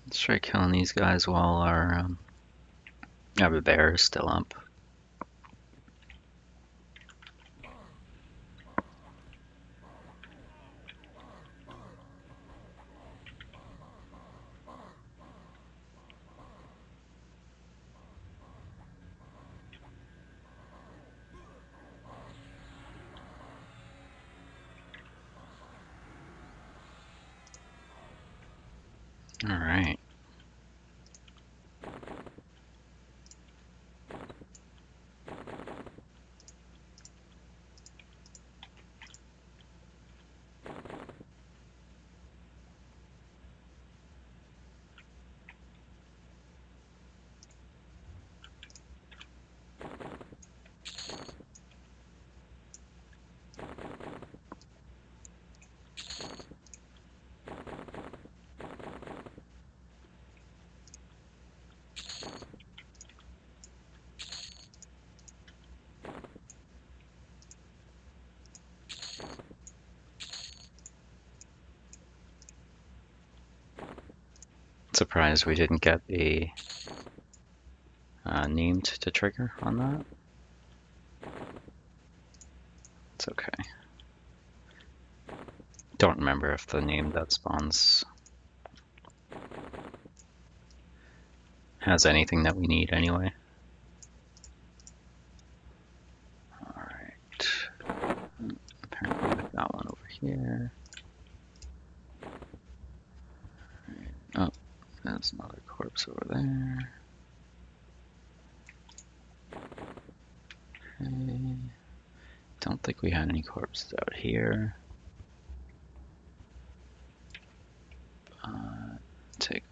Speaker 1: Let's try killing these guys while our bear is still up. All right. Surprised we didn't get a named to trigger on that. It's okay. Don't remember if the name that spawns has anything that we need anyway. Alright. Apparently I've got one over here. Right. Oh, there's another corpse over there. Okay. Don't think we had any corpses out here. Take,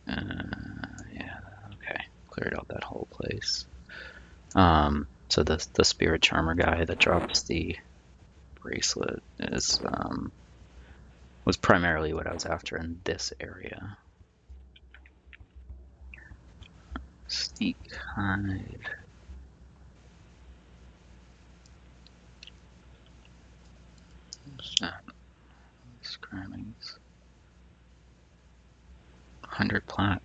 Speaker 1: yeah, okay. Cleared out that whole place. So the spirit charmer guy that drops the bracelet is was primarily what I was after in this area. Sneak hide. What's that? Scrammings. 100 plat.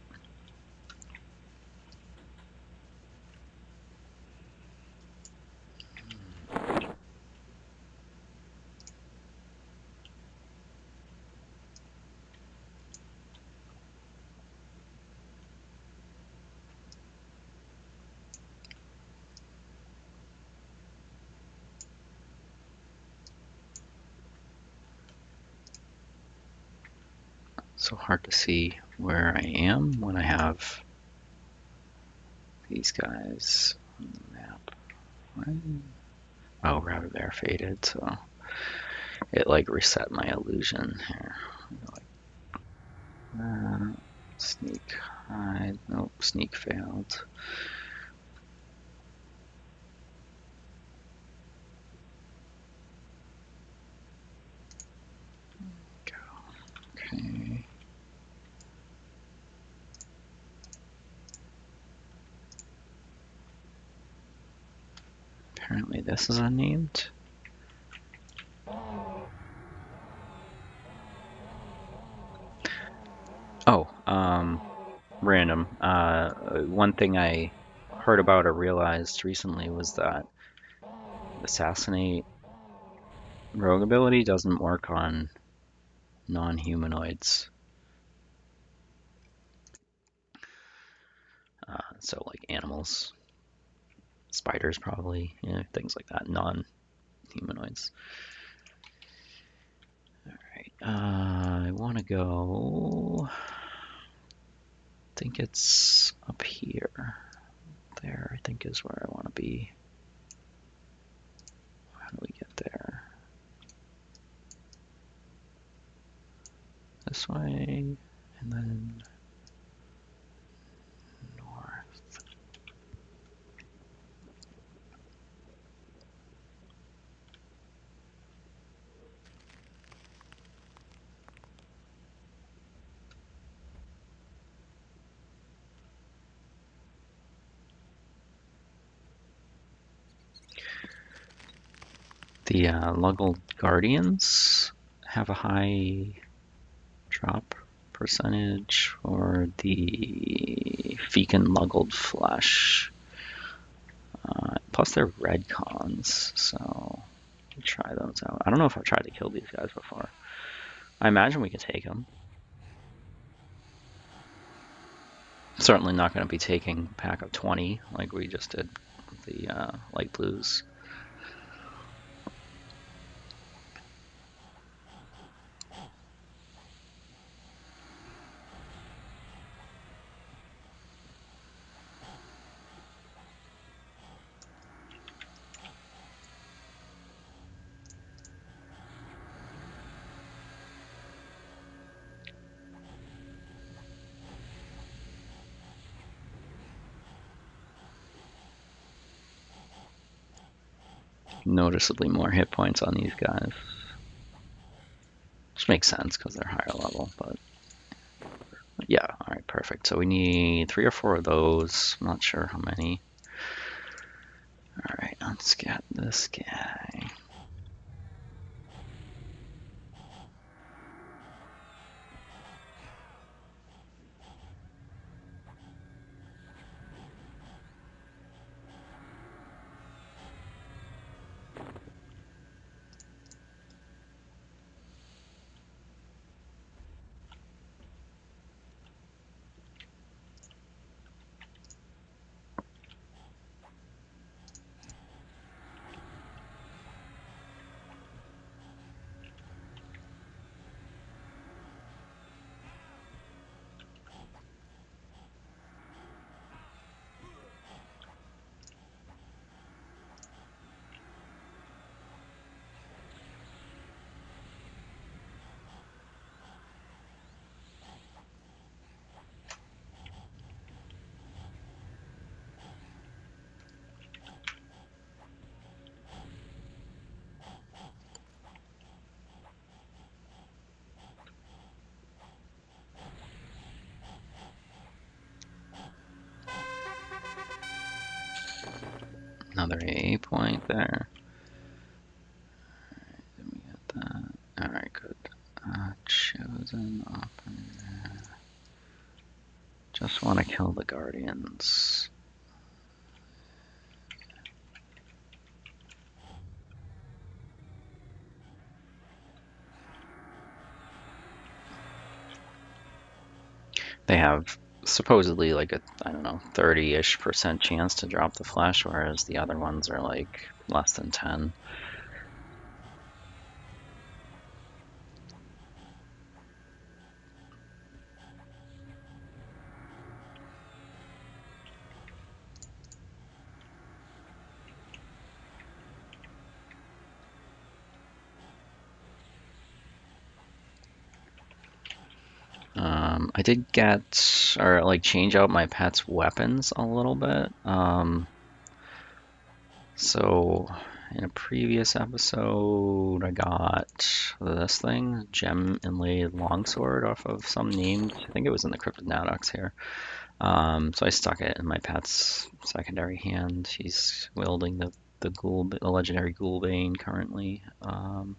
Speaker 1: So hard to see where I am when I have these guys on the map. What? Oh, Rabbit Bear faded, so it like reset my illusion here. Sneak hide. Nope, sneak failed. Go. Okay. Apparently this is unnamed. Oh, random. One thing I heard about or realized recently was that assassinate rogue ability doesn't work on non-humanoids. So like animals, spiders probably, yeah, things like that, non-humanoids. All right, I want to go think it's up here. There, I think, is where I want to be. How do we get there? This way, and then north. The Luggled Guardians have a high drop percentage for the Fekin Luggled Flesh. Plus they're red cons, so we'll try those out. I don't know if I've tried to kill these guys before. I imagine we could take them. Certainly not going to be taking a pack of 20 like we just did with the light blues. Noticeably more hit points on these guys. Which makes sense because they're higher level, but yeah, alright, perfect. So we need 3 or 4 of those. I'm not sure how many. Alright, let's get this guy. Another AA point there. Then we get that. Alright, good. Chosen operator. Just want to kill the Guardians. They have supposedly like a, I don't know, 30-ish% chance to drop the flesh, whereas the other ones are like less than 10. I did get, or like change out my pet's weapons a little bit. So in a previous episode, I got this thing, gem inlaid longsword off of some named, I think it was in the Cryptid Nadox here. So I stuck it in my pet's secondary hand. He's wielding the legendary Ghoulbane currently.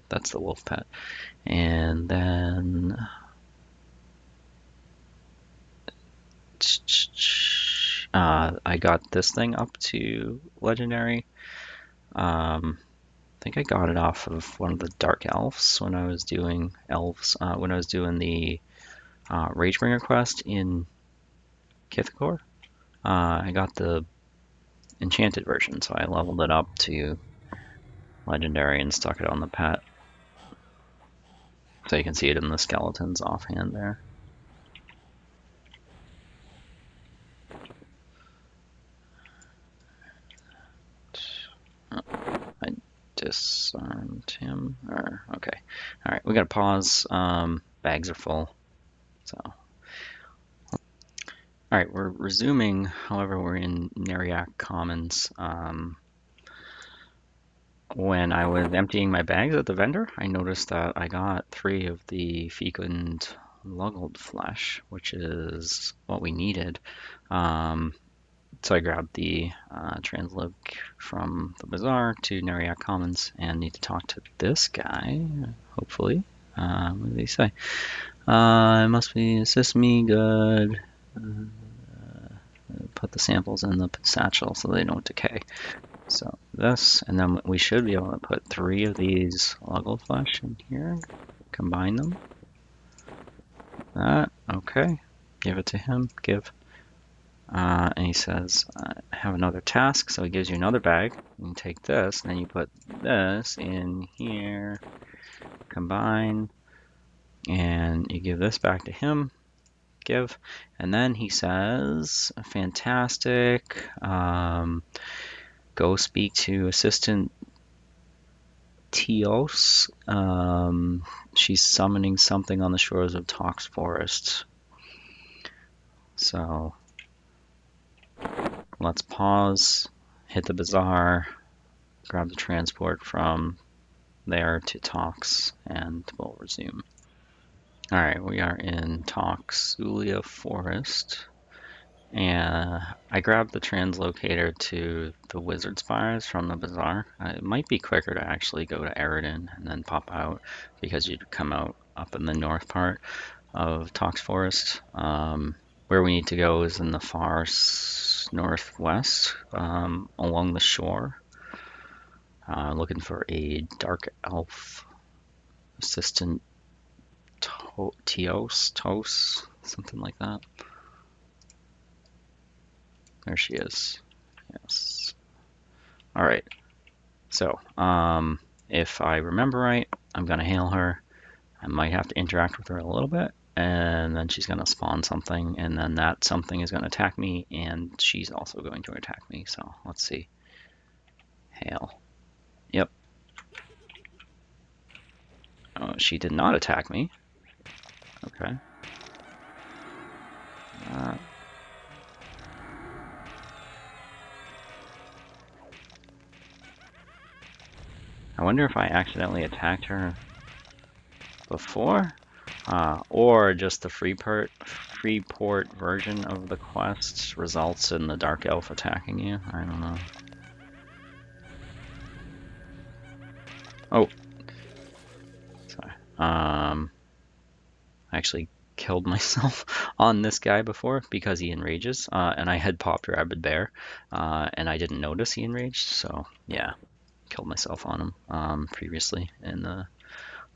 Speaker 1: That's the wolf pet. And then I got this thing up to legendary. I think I got it off of one of the dark elves when I was doing when I was doing the Ragebringer quest in Kithakor. I got the enchanted version, so I leveled it up to legendary and stuck it on the pet. So you can see it in the skeletons offhand there. disarmed him. Or okay. All right, we gotta pause. Bags are full. So, all right, we're resuming. However, we're in Neriak Commons. When I was emptying my bags at the vendor, I noticed that I got 3 of the fecund luggled flesh, which is what we needed. So I grabbed the transloc from the bazaar to Neriak Commons and need to talk to this guy, hopefully. What did he say? It must be assist me, good. Put the samples in the satchel so they don't decay. So this, and then we should be able to put 3 of these luggle flesh in here, combine them. That, okay. Give it to him, give. And he says, I have another task, so he gives you another bag. You take this, and then you put this in here, combine, and you give this back to him, give. And then he says, fantastic, go speak to Assistant Teos. She's summoning something on the shores of Tox Forest. So let's pause, hit the bazaar, grab the transport from there to Tox, and we'll resume. All right, we are in Toxulia Forest, and I grabbed the translocator to the Wizard Spires from the bazaar. It might be quicker to actually go to Eridan and then pop out, because you'd come out up in the north part of Tox Forest. Where we need to go is in the far northwest, along the shore. Looking for a dark elf assistant, Tos, something like that. There she is. Yes. All right. So, if I remember right, I'm gonna hail her. I might have to interact with her a little bit, and then she's gonna spawn something, and then that something is gonna attack me, and she's also going to attack me. So let's see. Hail. Yep. Oh, she did not attack me. Okay. I wonder if I accidentally attacked her before, or just the Freeport version of the quest results in the Dark Elf attacking you. I don't know. Oh, sorry. I actually killed myself on this guy before because he enrages, and I had popped Rabid Bear, and I didn't notice he enraged. So yeah, killed myself on him previously in the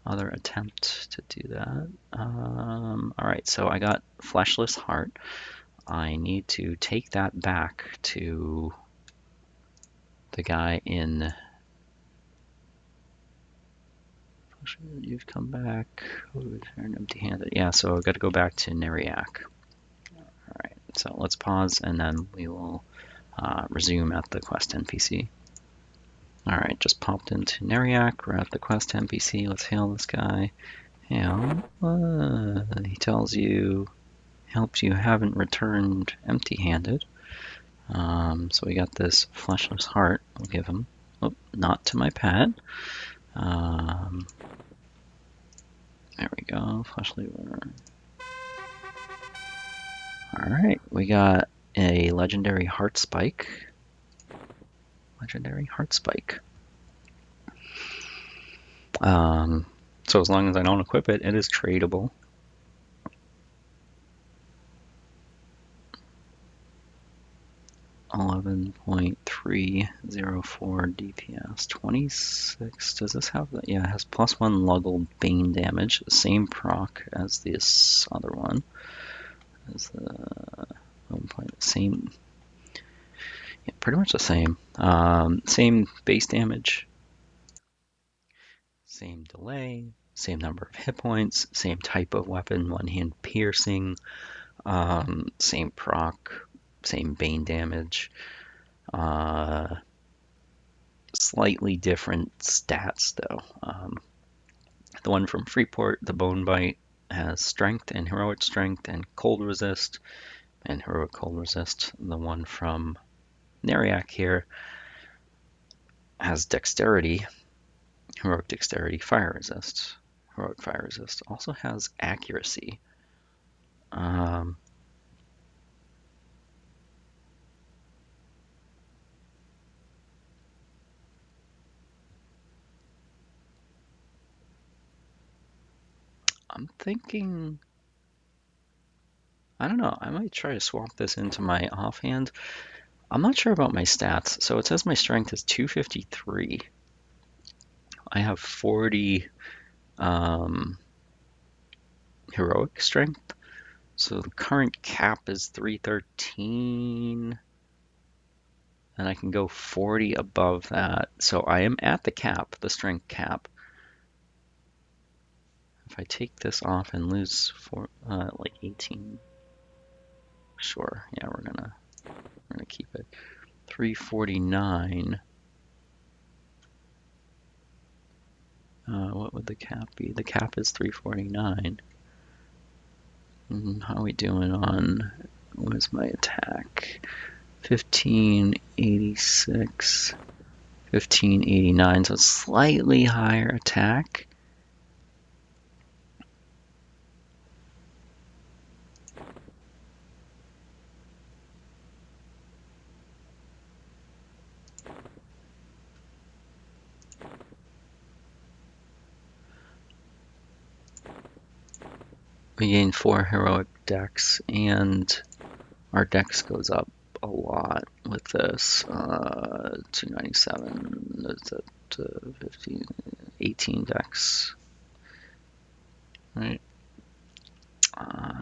Speaker 1: other attempt to do that. All right, so I got Fleshless Heart. I need to take that back to the guy in. You've come back. Return empty-handed. Yeah, so I've got to go back to Neriak. All right, so let's pause and then we will resume at the quest NPC. All right, just popped into Neriak. We're at the quest NPC. Let's hail this guy. Hail. He tells you, helps you haven't returned empty-handed. So we got this fleshless heart. We'll give him. Oh, not to my pet. There we go. Fleshly River. Alright, we got a legendary heart spike. Legendary heart spike. So as long as I don't equip it, it is tradable. .304 DPS. 26. Does this have that? Yeah, it has +1 Luggle Bane damage. Same proc as this other one. As the same. Yeah, pretty much the same. Same base damage. Same delay. Same number of hit points. Same type of weapon. One-hand piercing. Same proc. Same Bane damage. slightly different stats though. The one from Freeport, the Bone Bite, has strength and heroic strength and cold resist and heroic cold resist. The one from Neriak here has dexterity, heroic dexterity, fire resist, heroic fire resist. Also has accuracy. Um, I'm thinking, I don't know, I might try to swap this into my offhand. I'm not sure about my stats. So it says my strength is 253. I have 40 heroic strength. So the current cap is 313, and I can go 40 above that. So I am at the cap, the strength cap. If I take this off and lose like 18, sure, yeah, we're gonna keep it. 349. What would the cap be? The cap is 349. How are we doing on, what is my attack? 1586, 1589, so slightly higher attack. We gain 4 heroic dex, and our dex goes up a lot with this. 297, that's at 15, 18 dex. Right.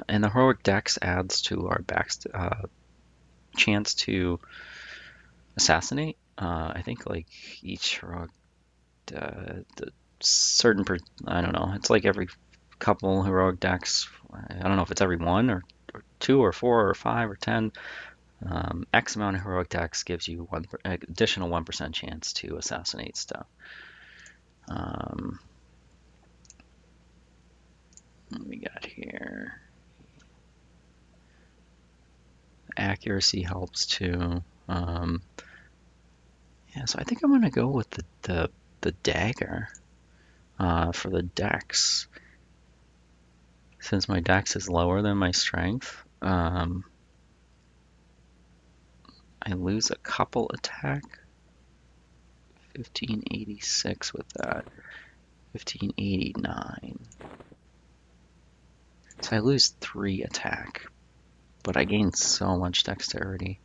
Speaker 1: And the heroic dex adds to our chance to assassinate. I think like each heroic, the certain, I don't know, it's like every couple heroic decks. I don't know if it's every one or two or four or five or 10. X amount of heroic dex gives you one additional 1% chance to assassinate stuff. What we got here? Accuracy helps too. Yeah, so I think I'm gonna go with the dagger for the dex, since my dex is lower than my strength. I lose a couple attack. 1586 with that. 1589. So I lose 3 attack, but I gain so much dexterity.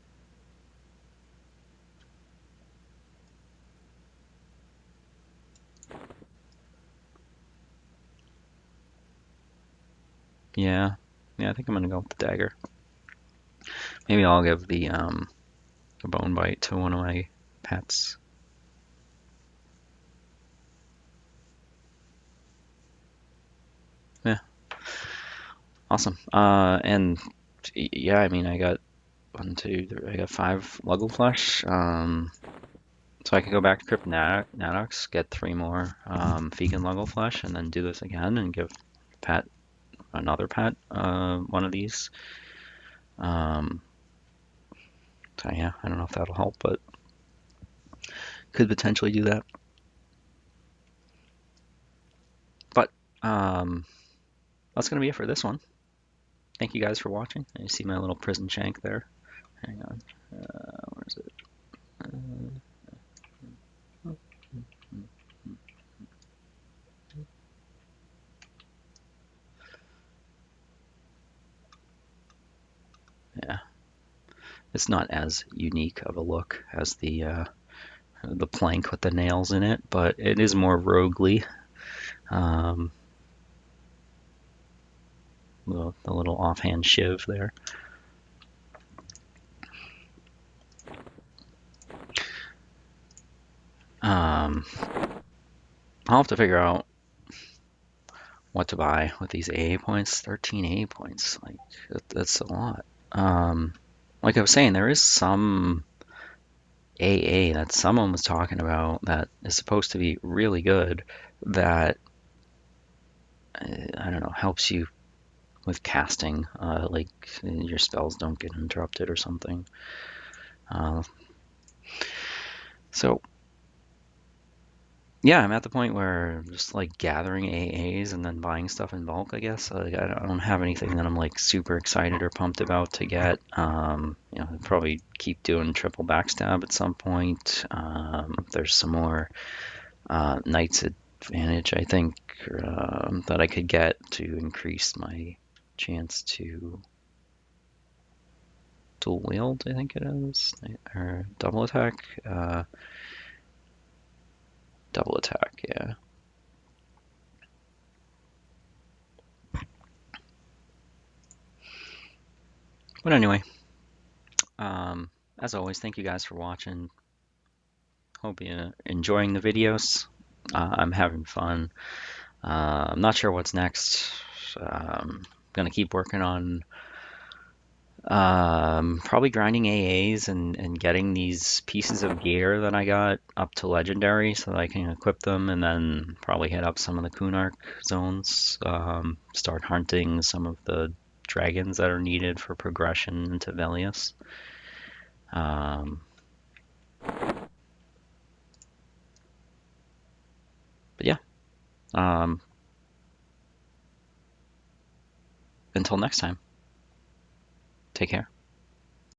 Speaker 1: Yeah, I think I'm gonna go with the dagger. Maybe I'll give the bone bite to one of my pets. Yeah, awesome. And yeah, I mean, I got 5 Luggle Flesh. So I could go back to Crypt Nanox, get 3 more vegan Luggle Flesh, and then do this again and give pet another pet one of these. So yeah, I don't know if that'll help, but could potentially do that. But that's gonna be it for this one. Thank you guys for watching. You see my little prison shank there. Hang on, where is it? Yeah, it's not as unique of a look as the plank with the nails in it, but it is more roguely. The little offhand shiv there. I'll have to figure out what to buy with these AA points. 13 AA points, like that's a lot. Like I was saying, there is some AA that someone was talking about that is supposed to be really good that I don't know, helps you with casting, like your spells don't get interrupted or something. Uh, so yeah, I'm at the point where I'm just like gathering AAs and then buying stuff in bulk, I guess. Like, I don't have anything that I'm like super excited or pumped about to get. I'll probably keep doing triple backstab at some point. There's some more Knight's Advantage, I think, that I could get to increase my chance to dual wield, I think it is, or double attack. Double attack, yeah. But anyway, um, as always, thank you guys for watching. Hope you're enjoying the videos. I'm having fun. I'm not sure what's next. Gonna keep working on probably grinding AAs and getting these pieces of gear that I got up to legendary so that I can equip them and then probably hit up some of the Kunark zones. Start hunting some of the dragons that are needed for progression into Velius. Um, but yeah, um, until next time, take care.